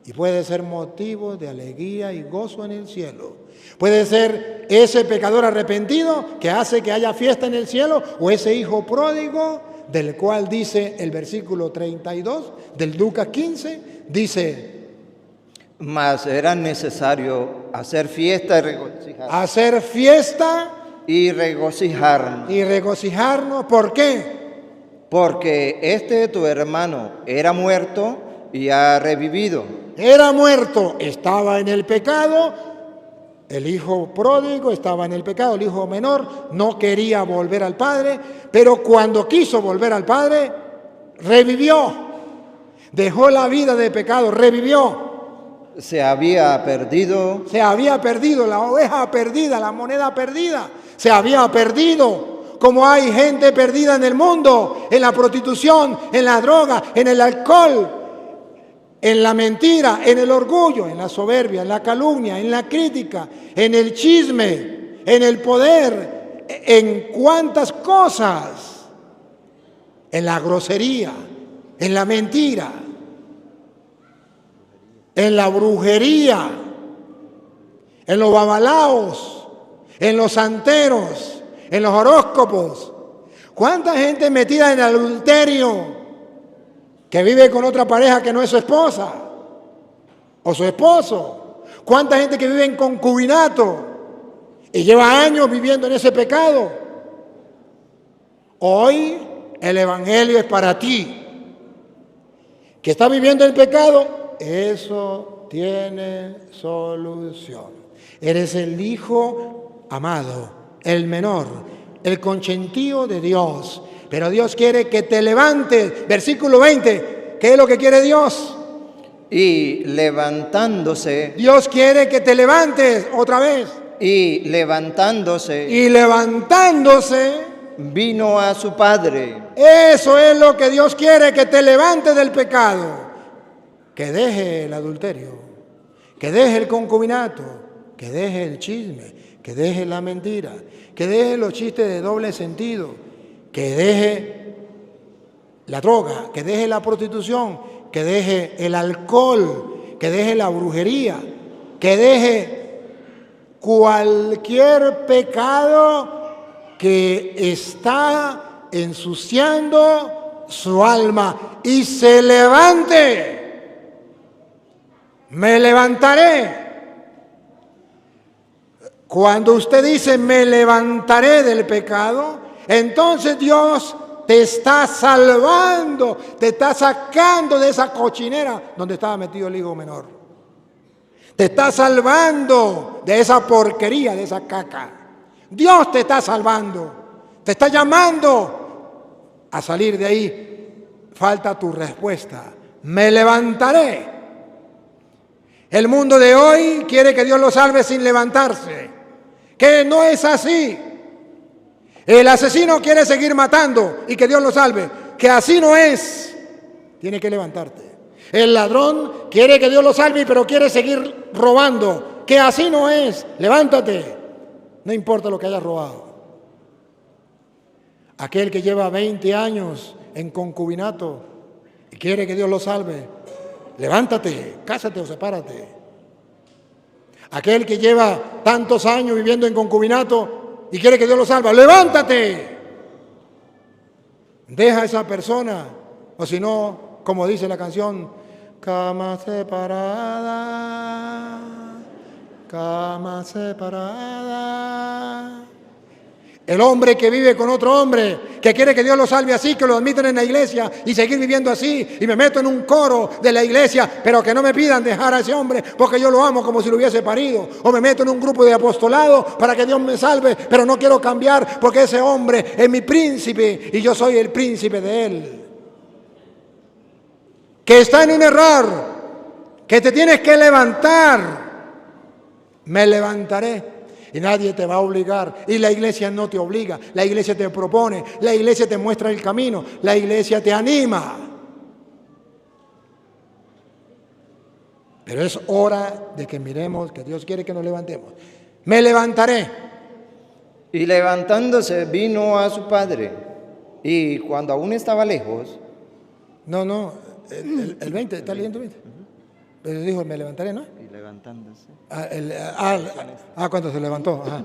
y puede ser motivo de alegría y gozo en el cielo. Puede ser ese pecador arrepentido que hace que haya fiesta en el cielo o ese hijo pródigo del cual dice el versículo 32 del Lucas 15, dice: mas era necesario hacer fiesta y regocijarnos. hacer fiesta Y regocijarnos, y regocijarnos. ¿Por qué? porque tu hermano era muerto y ha revivido. Era muerto, estaba en el pecado, el hijo pródigo estaba en el pecado, el hijo menor no quería volver al padre, pero cuando quiso volver al padre, revivió, dejó la vida de pecado, revivió. Se había perdido, Se había perdido, la oveja perdida, la moneda perdida, se había perdido. Como hay gente perdida en el mundo, en la prostitución, en la droga, en el alcohol, en la mentira, en el orgullo, en la soberbia, en la calumnia, en la crítica, en el chisme, en el poder, en cuantas cosas, en la grosería, en la mentira, en la brujería, en los babalaos, en los santeros, en los horóscopos. ¿Cuánta gente metida en adulterio que vive con otra pareja que no es su esposa o su esposo? ¿Cuánta gente que vive en concubinato y lleva años viviendo en ese pecado? Hoy el evangelio es para ti, que está viviendo el pecado. Eso tiene solución. Eres el hijo amado, el menor, el consentío de Dios. Pero Dios quiere que te levantes. Versículo 20. ¿Qué es lo que quiere Dios? y levantándose, Dios quiere que te levantes otra vez. y levantándose, Y levantándose, vino a su padre. eso es lo que Dios quiere, que te levantes del pecado. Que deje el adulterio, que deje el concubinato, que deje el chisme, que deje la mentira, que deje los chistes de doble sentido, que deje la droga, que deje la prostitución, que deje el alcohol, que deje la brujería, que deje cualquier pecado que está ensuciando su alma y se levante. Me levantaré. Cuando usted dice me levantaré del pecado, entonces Dios te está salvando, te está sacando de esa cochinera donde estaba metido el hijo menor. Te está salvando de esa porquería, de esa caca. Dios te está salvando, te está llamando a salir de ahí. Falta tu respuesta. Me levantaré. El mundo de hoy quiere que Dios lo salve sin levantarse, que no es así. El asesino quiere seguir matando y que Dios lo salve, que así no es. Tiene que levantarte. El ladrón quiere que Dios lo salve, pero quiere seguir robando, que así no es. Levántate, no importa lo que hayas robado. Aquel que lleva 20 años en concubinato y quiere que Dios lo salve, levántate, cásate o sepárate. Aquel que lleva tantos años viviendo en concubinato y quiere que Dios lo salve, levántate. Deja a esa persona, o si no, como dice la canción, cama separada, cama separada. El hombre que vive con otro hombre, que quiere que Dios lo salve así, que lo admiten en la iglesia y seguir viviendo así, y me meto en un coro de la iglesia, pero que no me pidan dejar a ese hombre porque yo lo amo como si lo hubiese parido. O me meto en un grupo de apostolado para que Dios me salve, pero no quiero cambiar porque ese hombre es mi príncipe y yo soy el príncipe de él. Que está en un error, que te tienes que levantar. Me levantaré. Y nadie te va a obligar. Y la iglesia no te obliga. La iglesia te propone. La iglesia te muestra el camino. La iglesia te anima. Pero es hora de que miremos que Dios quiere que nos levantemos. Me levantaré. Y levantándose vino a su padre. Y cuando aún estaba lejos, No, el 20, ¿está leyendo el 20? Pero dijo, me levantaré, ¿no? y levantándose, Cuando se levantó. Ajá.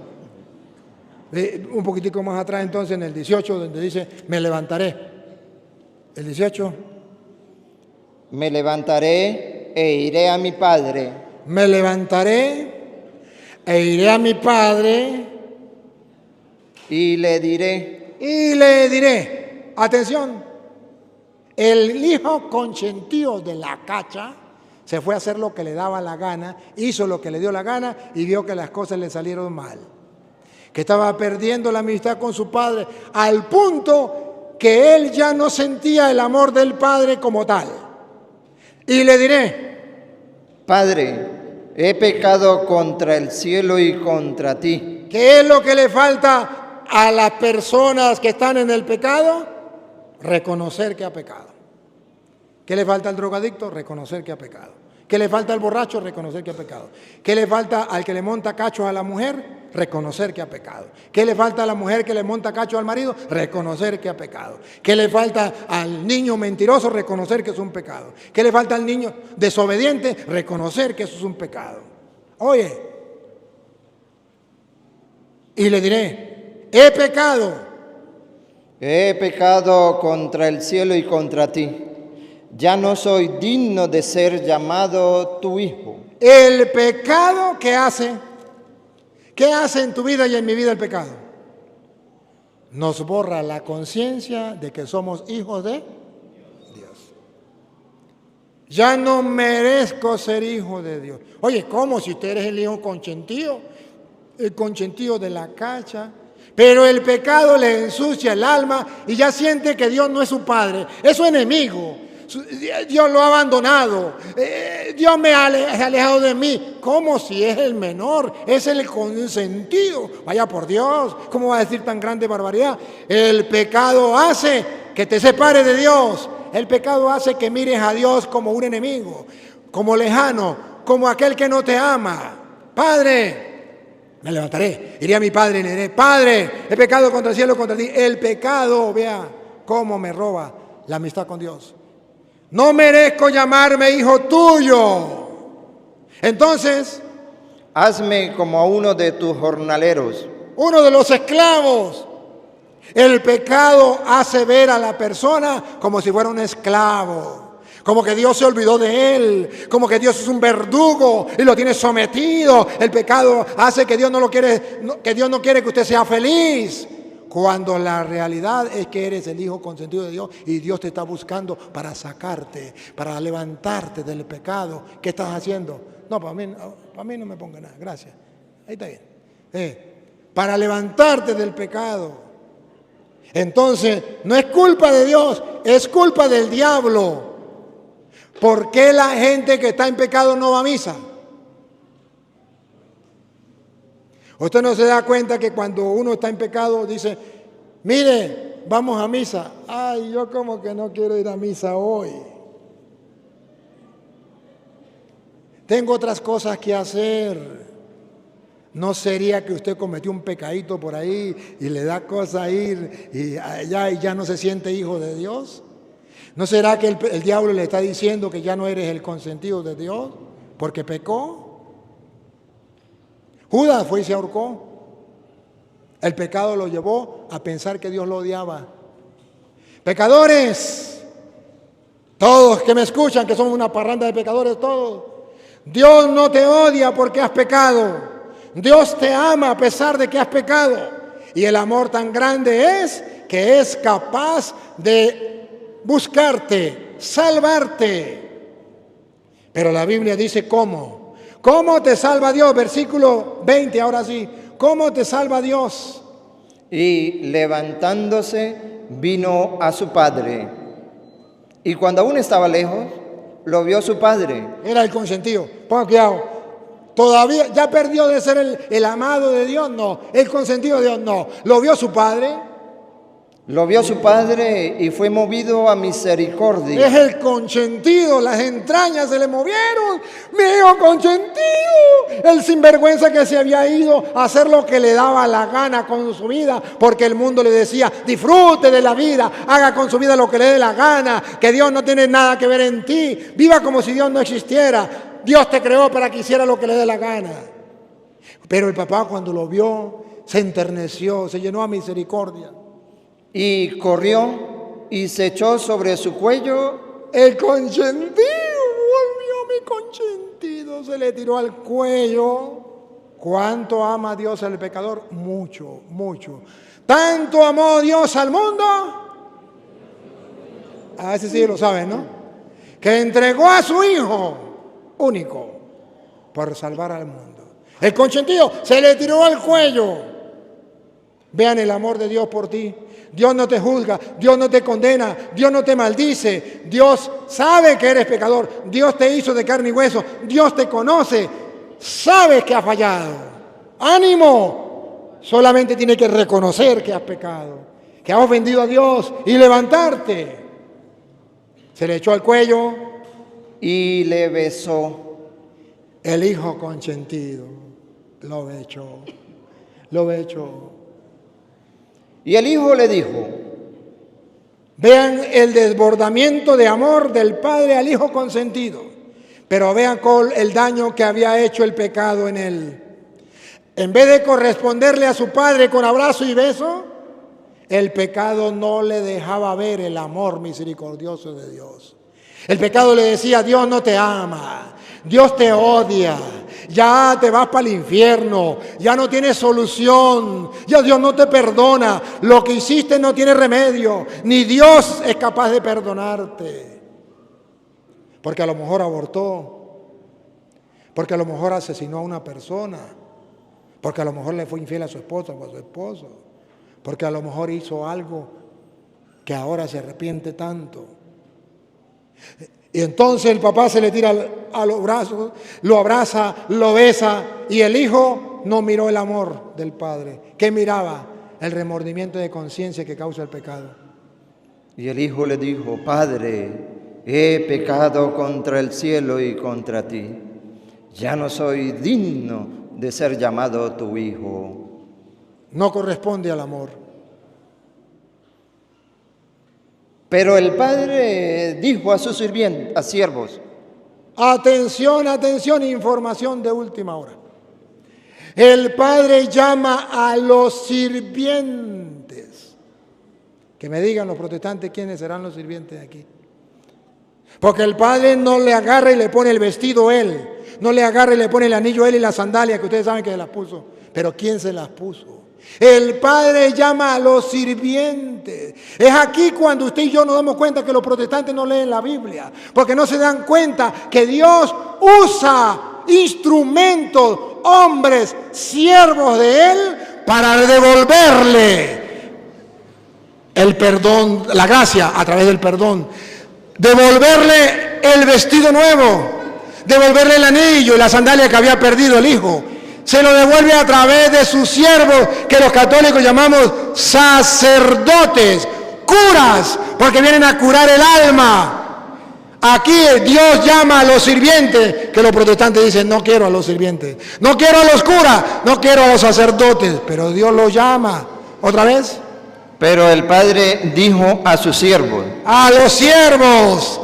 Un poquitico más atrás entonces en el 18 donde dice, me levantaré. El 18. Me levantaré e iré a mi padre. Me levantaré e iré a mi padre. Y le diré. Y le diré. Atención. El hijo consentido de la cacha se fue a hacer lo que le daba la gana, hizo lo que le dio la gana y vio que las cosas le salieron mal. Que estaba perdiendo la amistad con su padre al punto que él ya no sentía el amor del padre como tal. Y le diré, Padre, he pecado contra el cielo y contra ti. ¿qué es lo que le falta a las personas que están en el pecado? Reconocer que ha pecado. ¿Qué le falta al drogadicto? Reconocer que ha pecado. ¿Qué le falta al borracho? Reconocer que ha pecado. ¿Qué le falta al que le monta cachos a la mujer? Reconocer que ha pecado. ¿Qué le falta a la mujer que le monta cachos al marido? Reconocer que ha pecado. ¿Qué le falta al niño mentiroso? Reconocer que es un pecado. ¿Qué le falta al niño desobediente? Reconocer que eso es un pecado. Oye, y le diré, he pecado. He pecado contra el cielo y contra ti. Ya no soy digno de ser llamado tu hijo. El pecado, ¿qué hace? ¿Qué hace en tu vida y en mi vida el pecado? Nos borra la conciencia de que somos hijos de Dios. Ya no merezco ser hijo de Dios. Oye, ¿cómo si usted eres el hijo consentido? El consentido de la cacha. Pero el pecado le ensucia el alma y ya siente que Dios no es su padre, es su enemigo. Dios lo ha abandonado, Dios me ha alejado de mí, como si es el menor, es el consentido. Vaya por Dios, ¿cómo va a decir tan grande barbaridad? El pecado hace que te separe de Dios, el pecado hace que mires a Dios como un enemigo, como lejano, como aquel que no te ama. Padre, me levantaré, iré a mi padre y le diré, Padre, he pecado contra el cielo y contra ti. El pecado, vea cómo me roba la amistad con Dios. No merezco llamarme hijo tuyo. Entonces, hazme como a uno de tus jornaleros. Uno de los esclavos. El pecado hace ver a la persona como si fuera un esclavo, como que Dios se olvidó de él, como que Dios es un verdugo y lo tiene sometido. El pecado hace que Dios no quiere que usted sea feliz. Cuando la realidad es que eres el hijo consentido de Dios y Dios te está buscando para sacarte, para levantarte del pecado. ¿Qué estás haciendo? No, para mí no me ponga nada, gracias. Ahí está bien. Para levantarte del pecado. Entonces, no es culpa de Dios, es culpa del diablo. ¿Por qué la gente que está en pecado no va a misa? Usted no se da cuenta que cuando uno está en pecado dice, mire, vamos a misa. Ay, yo como que no quiero ir a misa hoy. Tengo otras cosas que hacer. ¿No sería que usted cometió un pecadito por ahí y le da cosa ir y ya no se siente hijo de Dios? ¿No será que el diablo le está diciendo que ya no eres el consentido de Dios porque pecó? Judas fue y se ahorcó. El pecado lo llevó a pensar que Dios lo odiaba. Pecadores, todos que me escuchan, que somos una parranda de pecadores todos, Dios no te odia porque has pecado. Dios te ama a pesar de que has pecado. Y el amor tan grande es que es capaz de buscarte, salvarte. Pero la Biblia dice cómo. ¿Cómo te salva Dios? Versículo 20, ahora sí. ¿Cómo te salva Dios? Y levantándose, vino a su padre. Y cuando aún estaba lejos, lo vio su padre. Era el consentido. Ponga cuidado. Todavía, ya perdió de ser el amado de Dios, no. El consentido de Dios, no. Lo vio su padre. Lo vio su padre y fue movido a misericordia. Es el consentido, las entrañas se le movieron. Mi hijo consentido, el sinvergüenza que se había ido a hacer lo que le daba la gana con su vida, porque el mundo le decía, disfrute de la vida, haga con su vida lo que le dé la gana, que Dios no tiene nada que ver en ti, viva como si Dios no existiera. Dios te creó para que hiciera lo que le dé la gana. Pero el papá cuando lo vio, se enterneció, se llenó a misericordia. Y corrió y se echó sobre su cuello. El consentido, volvió mi consentido, se le tiró al cuello. ¿Cuánto ama Dios al pecador? Mucho, mucho. ¿Tanto amó Dios al mundo? A veces sí lo saben, ¿no? Que entregó a su Hijo único por salvar al mundo. El consentido se le tiró al cuello. Vean el amor de Dios por ti. Dios no te juzga, Dios no te condena, Dios no te maldice. Dios sabe que eres pecador. Dios te hizo de carne y hueso. Dios te conoce. Sabes que has fallado. ¡Ánimo! Solamente tienes que reconocer que has pecado, que has ofendido a Dios y levantarte. Se le echó al cuello Y le besó. el Hijo consentido. Lo echó. Lo echó. Y el Hijo le dijo. Vean el desbordamiento de amor del Padre al Hijo consentido. Pero vean el daño que había hecho el pecado en él. En vez de corresponderle a su Padre con abrazo y beso, el pecado no le dejaba ver el amor misericordioso de Dios. El pecado le decía: Dios no te ama, Dios te odia, ya te vas para el infierno, ya no tienes solución, ya Dios no te perdona, lo que hiciste no tiene remedio, ni Dios es capaz de perdonarte. Porque a lo mejor abortó, porque a lo mejor asesinó a una persona, porque a lo mejor le fue infiel a su esposa o a su esposo, porque a lo mejor hizo algo que ahora se arrepiente tanto. Y entonces el papá se le tira a los brazos, lo abraza, lo besa, y el hijo no miró el amor del padre. ¿Qué miraba? El remordimiento de conciencia que causa el pecado. Y el Hijo le dijo: Padre, he pecado contra el cielo y contra ti. Ya no soy digno de ser llamado tu hijo. No corresponde al amor. Pero el padre dijo a sus siervos: Atención, atención, información de última hora. El Padre llama a los sirvientes. Que me digan los protestantes quiénes serán los sirvientes aquí. Porque el Padre no le agarra y le pone el vestido él. No le agarra y le pone el anillo él y las sandalias, que ustedes saben que se las puso. Pero ¿quién se las puso? El Padre llama a los sirvientes. Es aquí cuando usted y yo nos damos cuenta que los protestantes no leen la Biblia, porque no se dan cuenta que Dios usa instrumentos, hombres, siervos de Él, para devolverle el perdón, la gracia a través del perdón, devolverle el vestido nuevo, devolverle el anillo y la sandalia que había perdido el hijo. Se lo devuelve a través de sus siervos, que los católicos llamamos sacerdotes, curas, porque vienen a curar el alma. Aquí Dios llama a los sirvientes, que los protestantes dicen: no quiero a los sirvientes, no quiero a los curas, no quiero a los sacerdotes, pero Dios los llama. ¿Otra vez? Pero el padre dijo a sus siervos: a los siervos.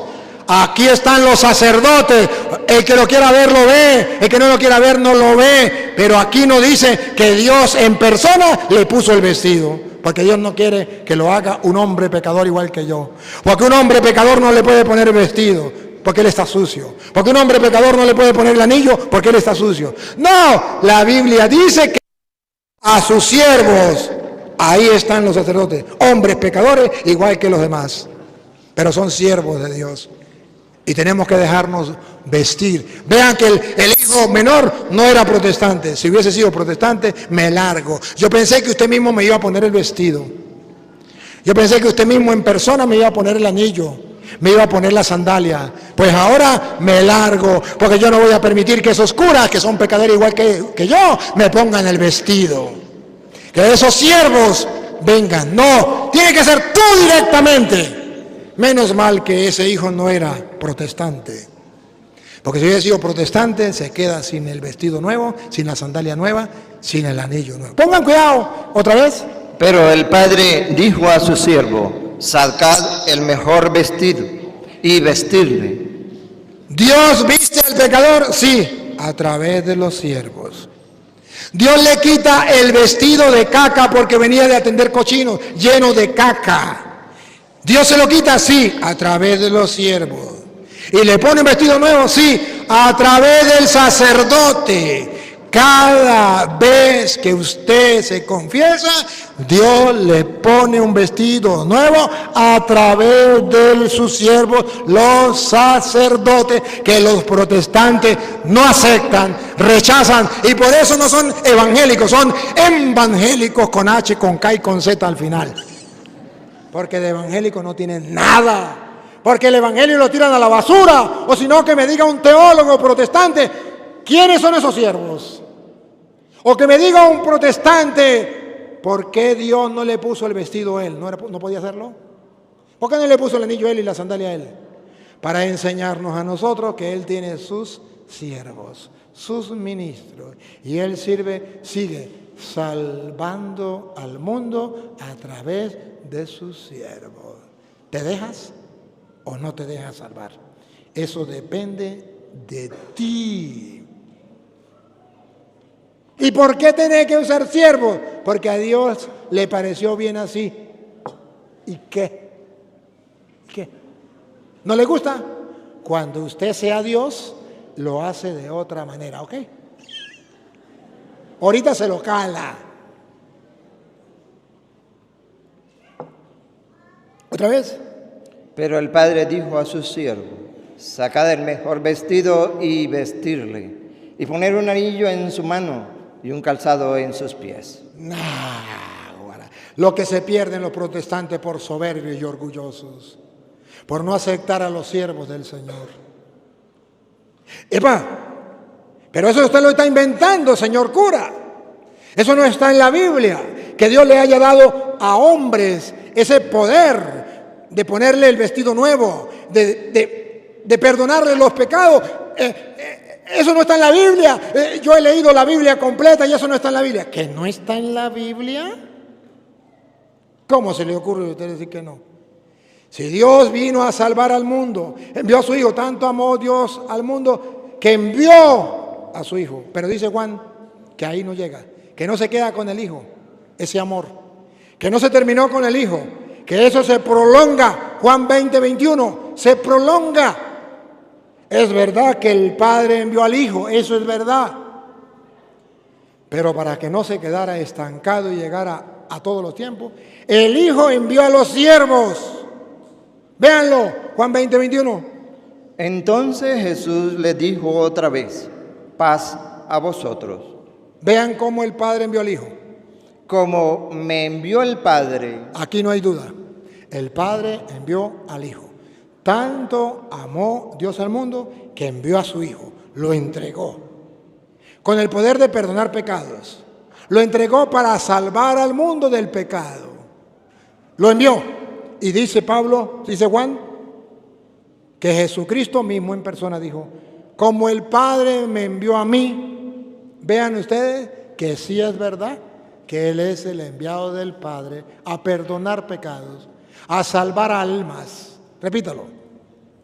Aquí están los sacerdotes. El que lo quiera ver lo ve, el que no lo quiera ver no lo ve. Pero aquí no dice que Dios en persona le puso el vestido, porque Dios no quiere que lo haga un hombre pecador igual que yo. Porque un hombre pecador no le puede poner el vestido, porque él está sucio. Porque un hombre pecador no le puede poner el anillo, porque él está sucio. No, la Biblia dice que a sus siervos, ahí están los sacerdotes, hombres pecadores igual que los demás, pero son siervos de Dios. Y tenemos que dejarnos vestir. Vean que el hijo menor no era protestante. Si hubiese sido protestante, me largo. Yo pensé que usted mismo me iba a poner el vestido. Yo pensé que usted mismo en persona me iba a poner el anillo, me iba a poner la sandalia. Pues ahora me largo, porque yo no voy a permitir que esos curas, que son pecadores igual que yo, me pongan el vestido. Que esos siervos vengan. No, tiene que ser tú directamente. Menos mal que ese hijo no era protestante, porque si hubiera sido protestante se queda sin el vestido nuevo, sin la sandalia nueva, sin el anillo nuevo. Pongan cuidado, otra vez. Pero el padre dijo a su siervo: sacad el mejor vestido y vestirle. ¿Dios viste al pecador? Sí, a través de los siervos. Dios le quita el vestido de caca porque venía de atender cochinos, lleno de caca. Dios se lo quita, sí, a través de los siervos. Y le pone un vestido nuevo, sí, a través del sacerdote. Cada vez que usted se confiesa, Dios le pone un vestido nuevo a través de sus siervos, los sacerdotes, que los protestantes no aceptan, rechazan, y por eso no son evangélicos, son evangélicos con H, con K y con Z al final. Porque de evangélico no tienen nada. Porque el evangelio lo tiran a la basura. O si no, que me diga un teólogo protestante, ¿quiénes son esos siervos? O que me diga un protestante, ¿por qué Dios no le puso el vestido a él? ¿No podía hacerlo? ¿Por qué no le puso el anillo a él y la sandalia a él? Para enseñarnos a nosotros que él tiene sus siervos, sus ministros. Y él sigue salvando al mundo a través de sus siervos. ¿Te dejas o no te dejas salvar? Eso depende de ti. ¿Y por qué tenés que usar siervos? Porque a Dios le pareció bien así. ¿Y qué? ¿Qué? ¿No le gusta? Cuando usted sea Dios, lo hace de otra manera, ¿ok? Ahorita se lo cala. ¿Otra vez? Pero el padre dijo a sus siervos: sacad el mejor vestido y vestirle, y poner un anillo en su mano y un calzado en sus pies. Lo que se pierden los protestantes por soberbios y orgullosos, por no aceptar a los siervos del Señor. ¡Epa! Pero eso usted lo está inventando, señor cura. Eso no está en la Biblia. Que Dios le haya dado a hombres ese poder de ponerle el vestido nuevo, de perdonarle los pecados. Eso no está en la Biblia. Yo he leído la Biblia completa y eso no está en la Biblia. ¿Que no está en la Biblia? ¿Cómo se le ocurre a usted decir que no? Si Dios vino a salvar al mundo, envió a su Hijo, tanto amó Dios al mundo que envió a su Hijo. Pero dice Juan que ahí no llega, que no se queda con el Hijo, ese amor, que no se terminó con el Hijo, que eso se prolonga. Juan 20:21, se prolonga. Es verdad que el Padre envió al Hijo, eso es verdad. Pero para que no se quedara estancado y llegara a todos los tiempos, el Hijo envió a los siervos. Véanlo, Juan 20:21. Entonces Jesús les dijo otra vez: paz a vosotros. Vean cómo el Padre envió al Hijo. Como me envió el Padre. Aquí no hay duda. El Padre envió al Hijo. Tanto amó Dios al mundo que envió a su Hijo, lo entregó, con el poder de perdonar pecados. Lo entregó para salvar al mundo del pecado. Lo envió. Y dice Pablo, dice Juan, que Jesucristo mismo en persona dijo: como el Padre me envió a mí. Vean ustedes que sí es verdad que Él es el enviado del Padre a perdonar pecados, a salvar almas. Repítalo.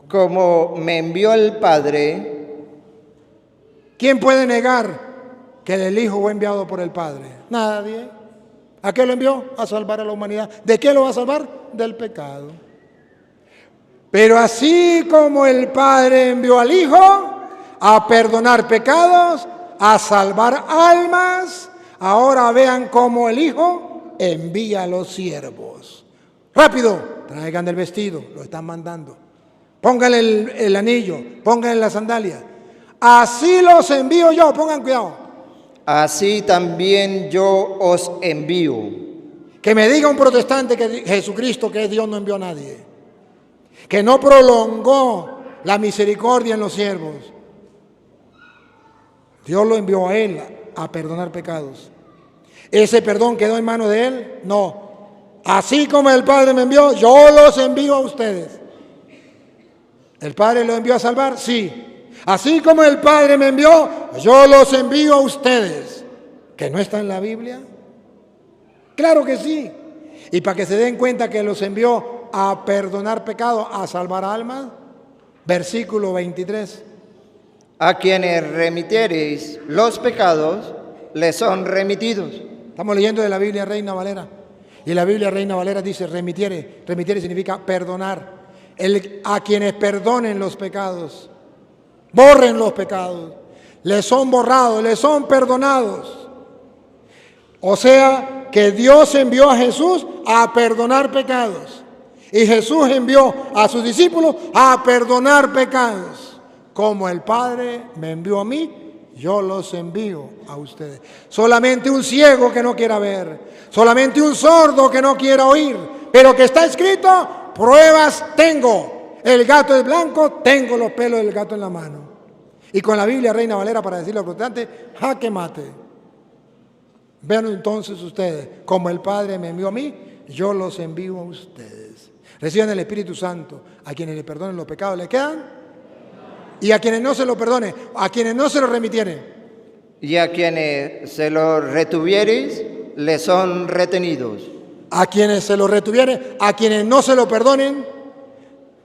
Como me envió el Padre. ¿Quién puede negar que el Hijo fue enviado por el Padre? Nadie. ¿A qué lo envió? A salvar a la humanidad. ¿De qué lo va a salvar? Del pecado. Pero así como el Padre envió al Hijo a perdonar pecados, a salvar almas, ahora vean cómo el Hijo envía a los siervos. Rápido, traigan el vestido, lo están mandando. Pónganle el anillo, pónganle la sandalia. Así los envío yo, pongan cuidado. Así también yo os envío. Que me diga un protestante que Jesucristo, que es Dios, no envió a nadie. Que no prolongó la misericordia en los siervos. Dios lo envió a Él a perdonar pecados. ¿Ese perdón quedó en manos de Él? No. Así como el Padre me envió, yo los envío a ustedes. ¿El Padre lo envió a salvar? Sí. Así como el Padre me envió, yo los envío a ustedes. ¿Que no está en la Biblia? Claro que sí. Y para que se den cuenta que los envió a perdonar pecados, a salvar almas, versículo 23. A quienes remitiereis los pecados, les son remitidos. Estamos leyendo de la Biblia Reina Valera. Y la Biblia Reina Valera dice remitiere. Remitiere significa perdonar. A quienes perdonen los pecados, borren los pecados, les son borrados, les son perdonados. O sea que Dios envió a Jesús a perdonar pecados. Y Jesús envió a sus discípulos a perdonar pecados. Como el Padre me envió a mí, yo los envío a ustedes. Solamente un ciego que no quiera ver, solamente un sordo que no quiera oír, pero que está escrito, pruebas tengo. El gato es blanco, tengo los pelos del gato en la mano. Y con la Biblia Reina Valera para decirle a los protestantes, jaque mate. Vean entonces ustedes, como el Padre me envió a mí, yo los envío a ustedes. Reciban el Espíritu Santo. A quienes le perdonen los pecados le quedan. Y a quienes no se lo perdone, a quienes no se lo remitieren. Y a quienes se lo retuviereis, les son retenidos. A quienes se lo retuvieren, a quienes no se lo perdonen,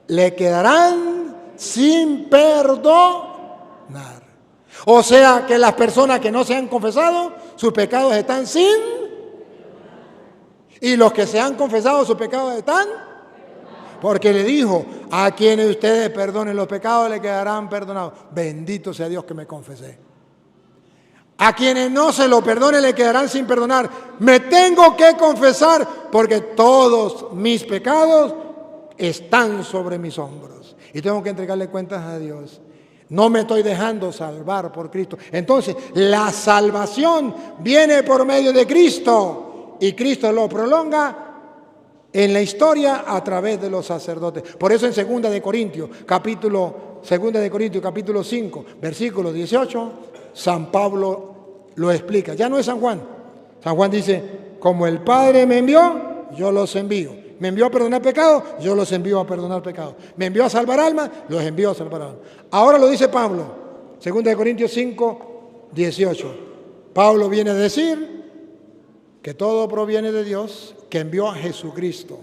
le quedarán sin perdonar. O sea que las personas que no se han confesado, sus pecados están sin. Y los que se han confesado, sus pecados están. Porque le dijo, a quienes ustedes perdonen los pecados, le quedarán perdonados. Bendito sea Dios que me confesé. A quienes no se lo perdonen, le quedarán sin perdonar. Me tengo que confesar porque todos mis pecados están sobre mis hombros. Y tengo que entregarle cuentas a Dios. No me estoy dejando salvar por Cristo. Entonces, la salvación viene por medio de Cristo. Y Cristo lo prolonga en la historia a través de los sacerdotes. Por eso en 2 de Corintios, capítulo 5, versículo 18, San Pablo lo explica. Ya no es San Juan. San Juan dice, como el Padre me envió, yo los envío. Me envió a perdonar pecados, yo los envío a perdonar pecados. Me envió a salvar almas, los envío a salvar almas. Ahora lo dice Pablo, 2 de Corintios 5, 18. Pablo viene a decir que todo proviene de Dios, que envió a Jesucristo.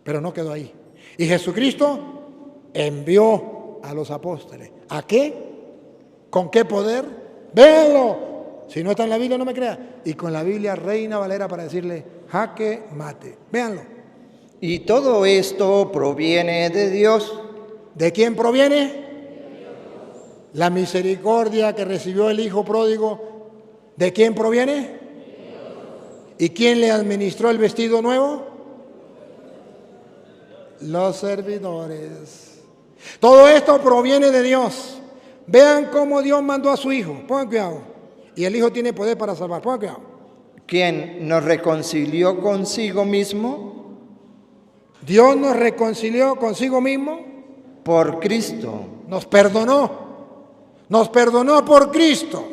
Pero no quedó ahí. Y Jesucristo envió a los apóstoles. ¿A qué? ¿Con qué poder? Véanlo. Si no está en la Biblia, no me crea. Y con la Biblia Reina Valera para decirle, jaque mate. Véanlo. Y todo esto proviene de Dios. ¿De quién proviene? La misericordia que recibió el Hijo pródigo, ¿de quién proviene? ¿Y quién le administró el vestido nuevo? Los servidores. Todo esto proviene de Dios. Vean cómo Dios mandó a su Hijo. Pongan cuidado. Y el Hijo tiene poder para salvar. Pongan cuidado. ¿Quién nos reconcilió consigo mismo? Dios nos reconcilió consigo mismo. Por Cristo. Nos perdonó. Nos perdonó por Cristo.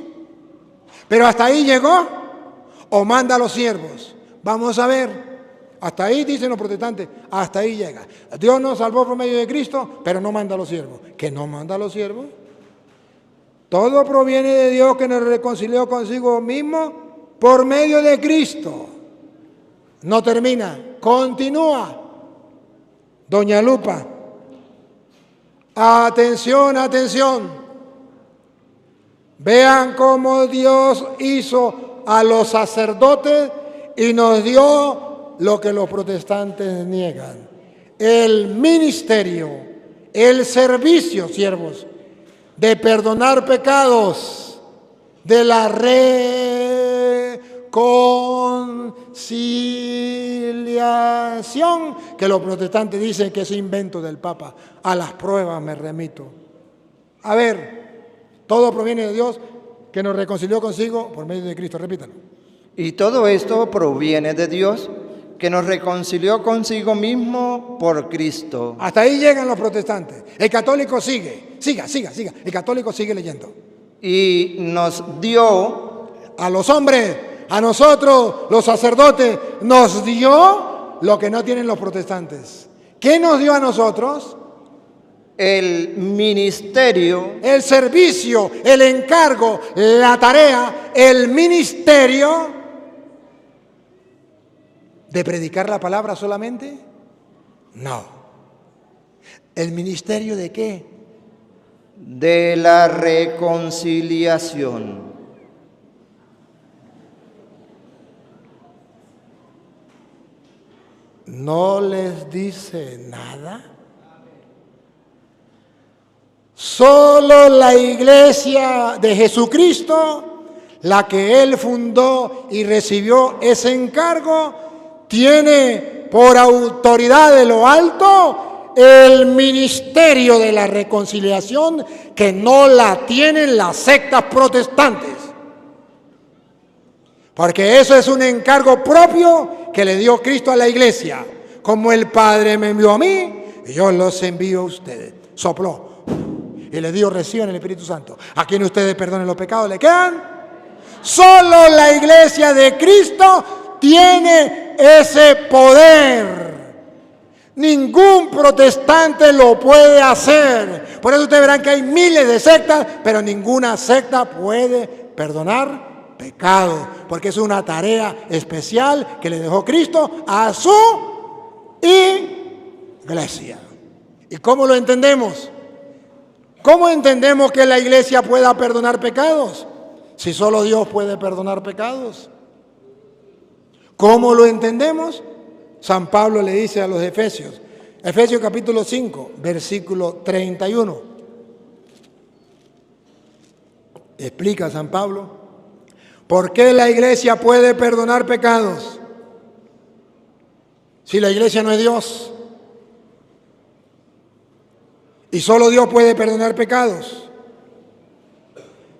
Pero hasta ahí llegó. O manda a los siervos. Vamos a ver. Hasta ahí dicen los protestantes. Hasta ahí llega. Dios nos salvó por medio de Cristo, pero no manda a los siervos. ¿Que no manda a los siervos? Todo proviene de Dios que nos reconcilió consigo mismo por medio de Cristo. No termina. Continúa. Doña Lupa. Atención, atención. Vean cómo Dios hizo a los sacerdotes y nos dio lo que los protestantes niegan. El ministerio, el servicio, siervos, de perdonar pecados, de la reconciliación, que los protestantes dicen que es invento del Papa. A las pruebas me remito. A ver, todo proviene de Dios, que nos reconcilió consigo por medio de Cristo. Repítalo. Y todo esto proviene de Dios, que nos reconcilió consigo mismo por Cristo. Hasta ahí llegan los protestantes. El católico sigue. Siga. El católico sigue leyendo. Y nos dio a los hombres, a nosotros, los sacerdotes, nos dio lo que no tienen los protestantes. ¿Qué nos dio a nosotros? El ministerio, el servicio, el encargo, la tarea, el ministerio de predicar la palabra solamente. No. ¿El ministerio de qué? De la reconciliación. ¿no les dice nada? Solo la iglesia de Jesucristo, la que Él fundó y recibió ese encargo, tiene por autoridad de lo alto el ministerio de la reconciliación, que no la tienen las sectas protestantes. Porque eso es un encargo propio que le dio Cristo a la iglesia. Como el Padre me envió a mí, yo los envío a ustedes. Sopló y le dio, reciban el Espíritu Santo. A quien ustedes perdonen los pecados, ¿le quedan? Solo la iglesia de Cristo tiene ese poder. Ningún protestante lo puede hacer. Por eso ustedes verán que hay miles de sectas, pero ninguna secta puede perdonar pecado, porque es una tarea especial que le dejó Cristo a su iglesia. ¿Y cómo lo entendemos? ¿Cómo entendemos que la iglesia pueda perdonar pecados? Si solo Dios puede perdonar pecados. ¿Cómo lo entendemos? San Pablo le dice a los Efesios, Efesios capítulo 5, versículo 31. Explica San Pablo, ¿por qué la iglesia puede perdonar pecados? Si la iglesia no es Dios. Y solo Dios puede perdonar pecados.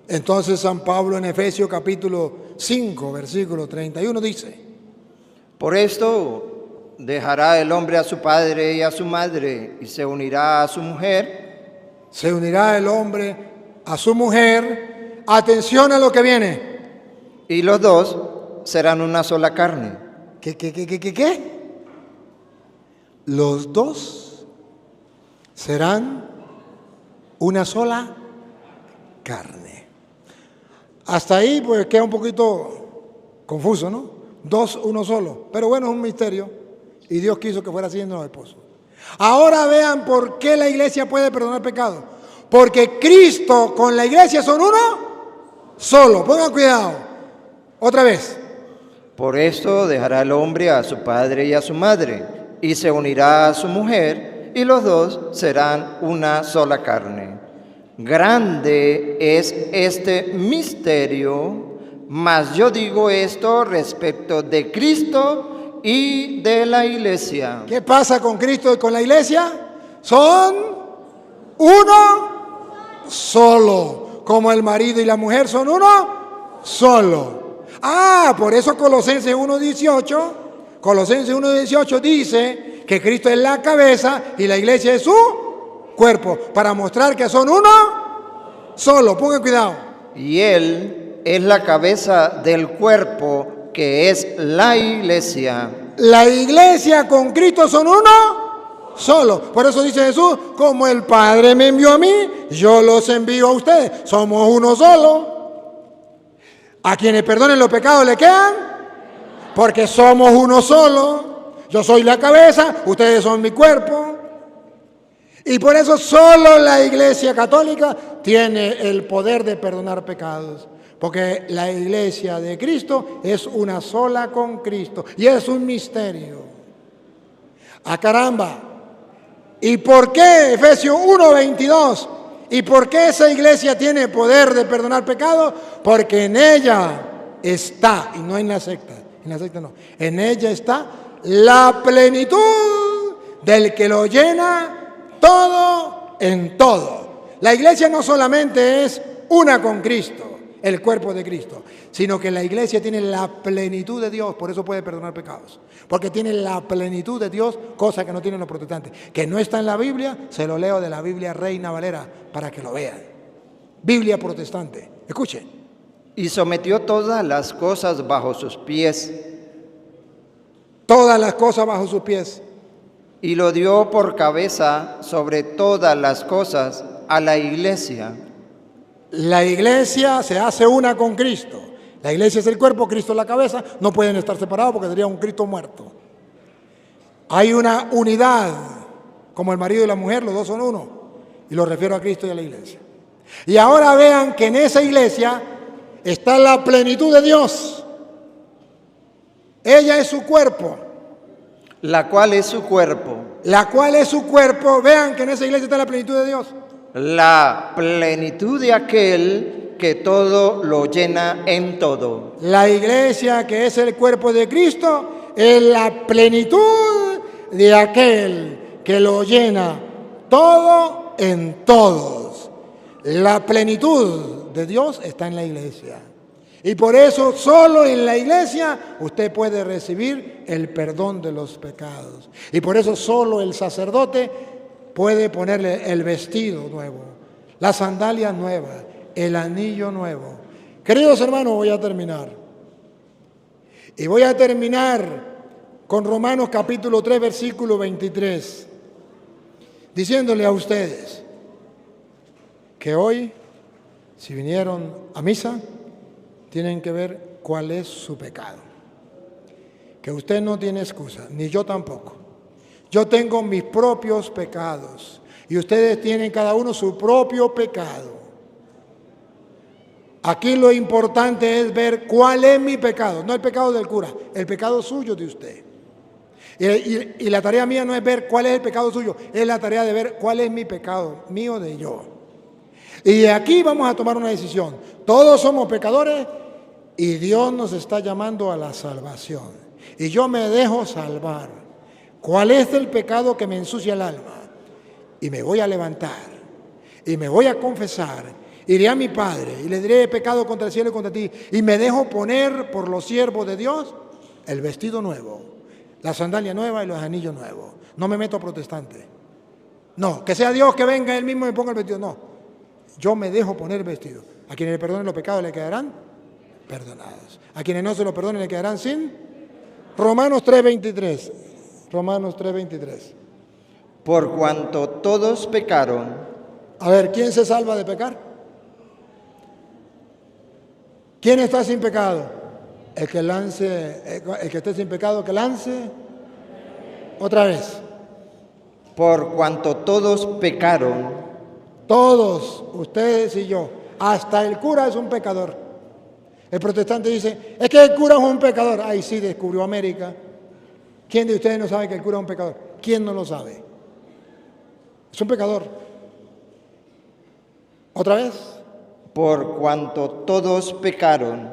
Entonces San Pablo en Efesios capítulo 5, versículo 31 dice, por esto dejará el hombre a su padre y a su madre y se unirá a su mujer. Se unirá el hombre a su mujer. Atención a lo que viene. Y los dos serán una sola carne. ¿Qué? Los dos serán una sola carne. Hasta ahí pues queda un poquito confuso, ¿no? Dos, uno solo. Pero bueno, es un misterio. Y Dios quiso que fuera así en los esposos. Ahora vean por qué la iglesia puede perdonar pecados. Porque Cristo con la iglesia son uno solo. Pongan cuidado. Otra vez. Por esto dejará el hombre a su padre y a su madre, y se unirá a su mujer, y los dos serán una sola carne. Grande es este misterio, mas yo digo esto respecto de Cristo y de la iglesia. ¿Qué pasa con Cristo y con la iglesia? Son uno solo. Como el marido y la mujer son uno solo. Por eso Colosenses 1:18 dice que Cristo es la cabeza y la iglesia es su cuerpo, para mostrar que son uno solo. Pongan cuidado. Y Él es la cabeza del cuerpo, que es la iglesia. La iglesia con Cristo son uno solo. Por eso dice Jesús, como el Padre me envió a mí, yo los envío a ustedes. Somos uno solo. A quienes perdonen los pecados le quedan, porque somos uno solo. Yo soy la cabeza, ustedes son mi cuerpo. Y por eso solo la Iglesia Católica tiene el poder de perdonar pecados. Porque la Iglesia de Cristo es una sola con Cristo. Y es un misterio. Caramba. ¿Y por qué Efesios 1:22? ¿Y por qué esa iglesia tiene poder de perdonar pecados? Porque en ella está, y no en la secta no, en ella está la plenitud del que lo llena todo en todo. La iglesia no solamente es una con Cristo, el cuerpo de Cristo, sino que la iglesia tiene la plenitud de Dios, por eso puede perdonar pecados. Porque tiene la plenitud de Dios, cosa que no tienen los protestantes. Que no está en la Biblia, se lo leo de la Biblia Reina Valera para que lo vean. Biblia protestante. Escuchen. Y sometió todas las cosas bajo sus pies. Todas las cosas bajo sus pies. Y lo dio por cabeza sobre todas las cosas a la iglesia. La iglesia se hace una con Cristo. La iglesia es el cuerpo, Cristo es la cabeza. No pueden estar separados porque sería un Cristo muerto. Hay una unidad, como el marido y la mujer, los dos son uno. Y lo refiero a Cristo y a la iglesia. Y ahora vean que en esa iglesia está la plenitud de Dios. Ella es su cuerpo. la cual es su cuerpo, la cual es su cuerpo. Vean que en esa iglesia está la plenitud de Dios. la plenitud de aquel que todo lo llena en todo. La iglesia, que es el cuerpo de Cristo, es la plenitud de aquel que lo llena todo en todos. La plenitud de Dios está en la iglesia. Y por eso solo en la iglesia usted puede recibir el perdón de los pecados. Y por eso solo el sacerdote puede ponerle el vestido nuevo, la sandalia nueva, el anillo nuevo. Queridos hermanos, voy a terminar. Y voy a terminar con Romanos capítulo 3, versículo 23, diciéndole a ustedes que hoy, si vinieron a misa, tienen que ver cuál es su pecado. Que usted no tiene excusa, ni yo tampoco. Yo tengo mis propios pecados y ustedes tienen cada uno su propio pecado. Aquí lo importante es ver cuál es mi pecado, no el pecado del cura, el pecado suyo de usted. Y la tarea mía no es ver cuál es el pecado suyo, es la tarea de ver cuál es mi pecado, mío de yo. Y aquí vamos a tomar una decisión. Todos somos pecadores y Dios nos está llamando a la salvación. Y yo me dejo salvar. ¿Cuál es el pecado que me ensucia el alma? Y me voy a levantar y me voy a confesar. Iré a mi Padre y le diré: he pecado contra el cielo y contra ti. Y me dejo poner por los siervos de Dios el vestido nuevo, la sandalia nueva y los anillos nuevos. No me meto a protestante. No, que sea Dios que venga Él mismo y me ponga el vestido. No, yo me dejo poner el vestido. A quienes le perdonen los pecados le quedarán perdonados. A quienes no se lo perdonen le quedarán sin. Romanos 3:23. Romanos 3:23. Por cuanto todos pecaron. A ver, ¿quién se salva de pecar? ¿Quién está sin pecado? El que esté sin pecado, que lance otra vez. Por cuanto todos pecaron. Todos, ustedes y yo. Hasta el cura es un pecador. El protestante dice: es que el cura es un pecador. Ay, sí, descubrió América. ¿Quién de ustedes no sabe que el cura es un pecador? ¿Quién no lo sabe? Es un pecador. ¿Otra vez? Por cuanto todos pecaron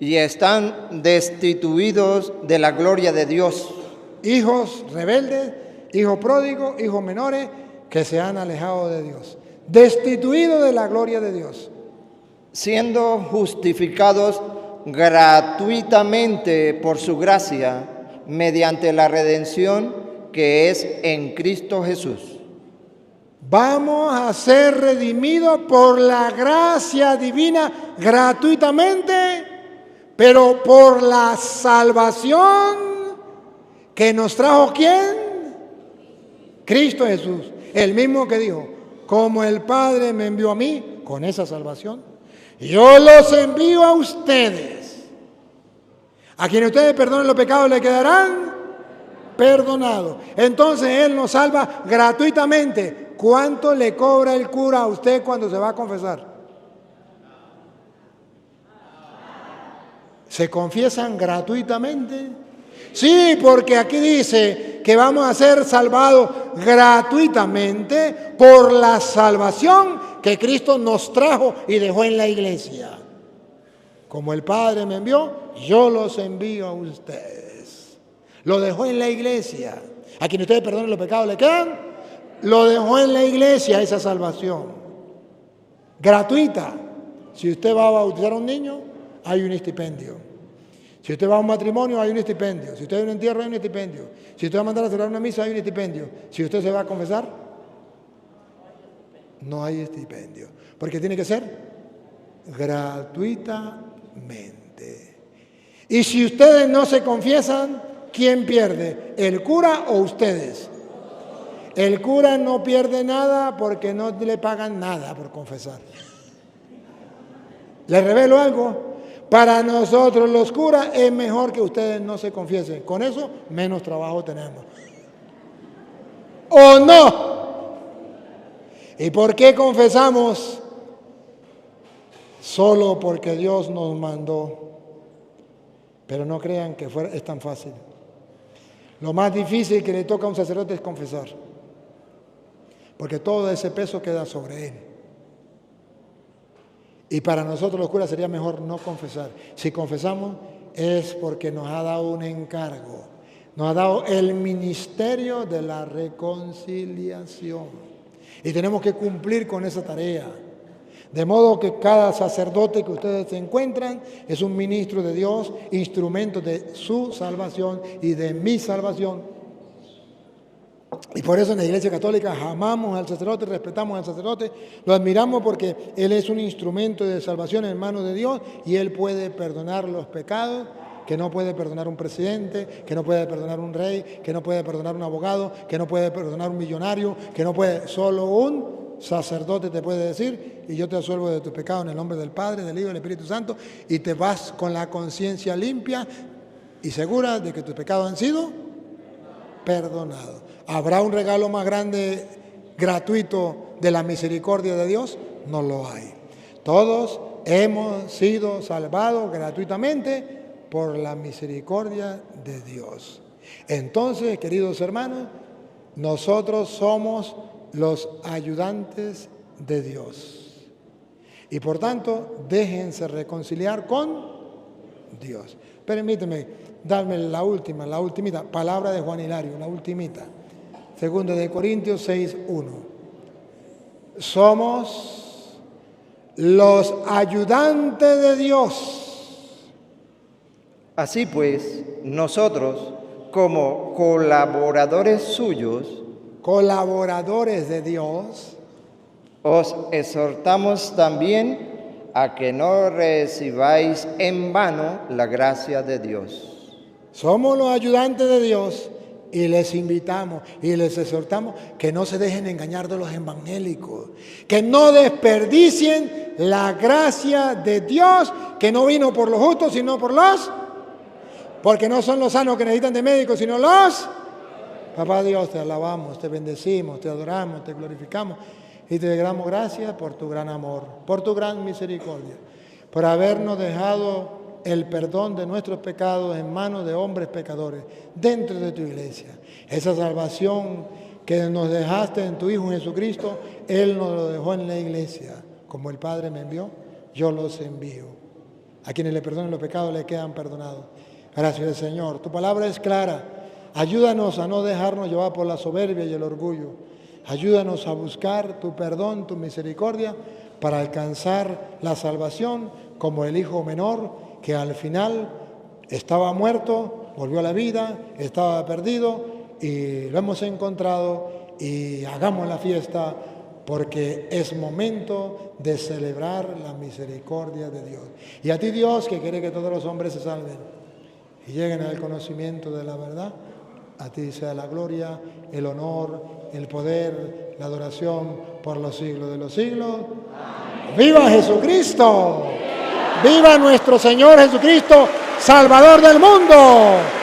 y están destituidos de la gloria de Dios. Hijos rebeldes, hijos pródigos, hijos menores que se han alejado de Dios. Destituidos de la gloria de Dios. Siendo justificados gratuitamente por su gracia, mediante la redención que es en Cristo Jesús. Vamos a ser redimidos por la gracia divina gratuitamente, pero por la salvación que nos trajo ¿quién? Cristo Jesús, el mismo que dijo: como el Padre me envió a mí con esa salvación, yo los envío a ustedes. A quienes ustedes perdonen los pecados le quedarán perdonados. Entonces Él nos salva gratuitamente. ¿Cuánto le cobra el cura a usted cuando se va a confesar? ¿Se confiesan gratuitamente? Sí, porque aquí dice que vamos a ser salvados gratuitamente por la salvación que Cristo nos trajo y dejó en la iglesia. Como el Padre me envió, yo los envío a ustedes. Lo dejó en la iglesia. A quien ustedes perdonen los pecados le quedan. Lo dejó en la iglesia esa salvación. Gratuita. Si usted va a bautizar a un niño, hay un estipendio. Si usted va a un matrimonio, hay un estipendio. Si usted va a un entierro, hay un estipendio. Si usted va a mandar a celebrar una misa, hay un estipendio. Si usted se va a confesar, no hay estipendio. Porque tiene que ser gratuitamente. Y si ustedes no se confiesan, ¿quién pierde? ¿El cura o ustedes? El cura no pierde nada porque no le pagan nada por confesar. ¿Les revelo algo? Para nosotros los curas es mejor que ustedes no se confiesen. Con eso menos trabajo tenemos. ¿O no? ¿Y por qué confesamos? Solo porque Dios nos mandó. Pero no crean que es tan fácil. Lo más difícil que le toca a un sacerdote es confesar, porque todo ese peso queda sobre él. Y para nosotros los curas sería mejor no confesar. Si confesamos es porque nos ha dado un encargo, nos ha dado el ministerio de la reconciliación. Y tenemos que cumplir con esa tarea. De modo que cada sacerdote que ustedes se encuentran es un ministro de Dios, instrumento de su salvación y de mi salvación. Y por eso en la Iglesia Católica amamos al sacerdote, respetamos al sacerdote, lo admiramos porque él es un instrumento de salvación en manos de Dios y él puede perdonar los pecados que no puede perdonar un presidente, que no puede perdonar un rey, que no puede perdonar un abogado, que no puede perdonar un millonario, que no puede, solo un sacerdote te puede decir, y yo te absuelvo de tus pecados en el nombre del Padre, del Hijo y del Espíritu Santo, y te vas con la conciencia limpia y segura de que tus pecados han sido perdonados. ¿Habrá un regalo más grande, gratuito, de la misericordia de Dios? No lo hay. Todos hemos sido salvados gratuitamente por la misericordia de Dios. Entonces, queridos hermanos, nosotros somos los ayudantes de Dios. Y por tanto, déjense reconciliar con Dios. Permíteme darme la ultimita palabra de Juan Hilario, la ultimita. 2 de Corintios 6:1. Somos los ayudantes de Dios. Así pues, nosotros, como colaboradores suyos, colaboradores de Dios, os exhortamos también a que no recibáis en vano la gracia de Dios. Somos los ayudantes de Dios y les invitamos y les exhortamos que no se dejen engañar de los evangélicos, que no desperdicien la gracia de Dios, que no vino por los justos, sino por los... Porque no son los sanos que necesitan de médicos, sino los... Papá Dios, te alabamos, te bendecimos, te adoramos, te glorificamos y te damos gracias por tu gran amor, por tu gran misericordia, por habernos dejado el perdón de nuestros pecados en manos de hombres pecadores dentro de tu iglesia. Esa salvación que nos dejaste en tu Hijo Jesucristo, Él nos lo dejó en la iglesia. Como el Padre me envió, yo los envío. A quienes le perdonen los pecados le quedan perdonados. Gracias, Señor. Tu palabra es clara. Ayúdanos a no dejarnos llevar por la soberbia y el orgullo. Ayúdanos a buscar tu perdón, tu misericordia, para alcanzar la salvación como el hijo menor que al final estaba muerto, volvió a la vida, estaba perdido y lo hemos encontrado y hagamos la fiesta porque es momento de celebrar la misericordia de Dios. Y a ti, Dios, que quiere que todos los hombres se salven y lleguen al conocimiento de la verdad, a ti sea la gloria, el honor, el poder, la adoración por los siglos de los siglos. Amén. ¡Viva Jesucristo! ¡Viva nuestro Señor Jesucristo, Salvador del mundo!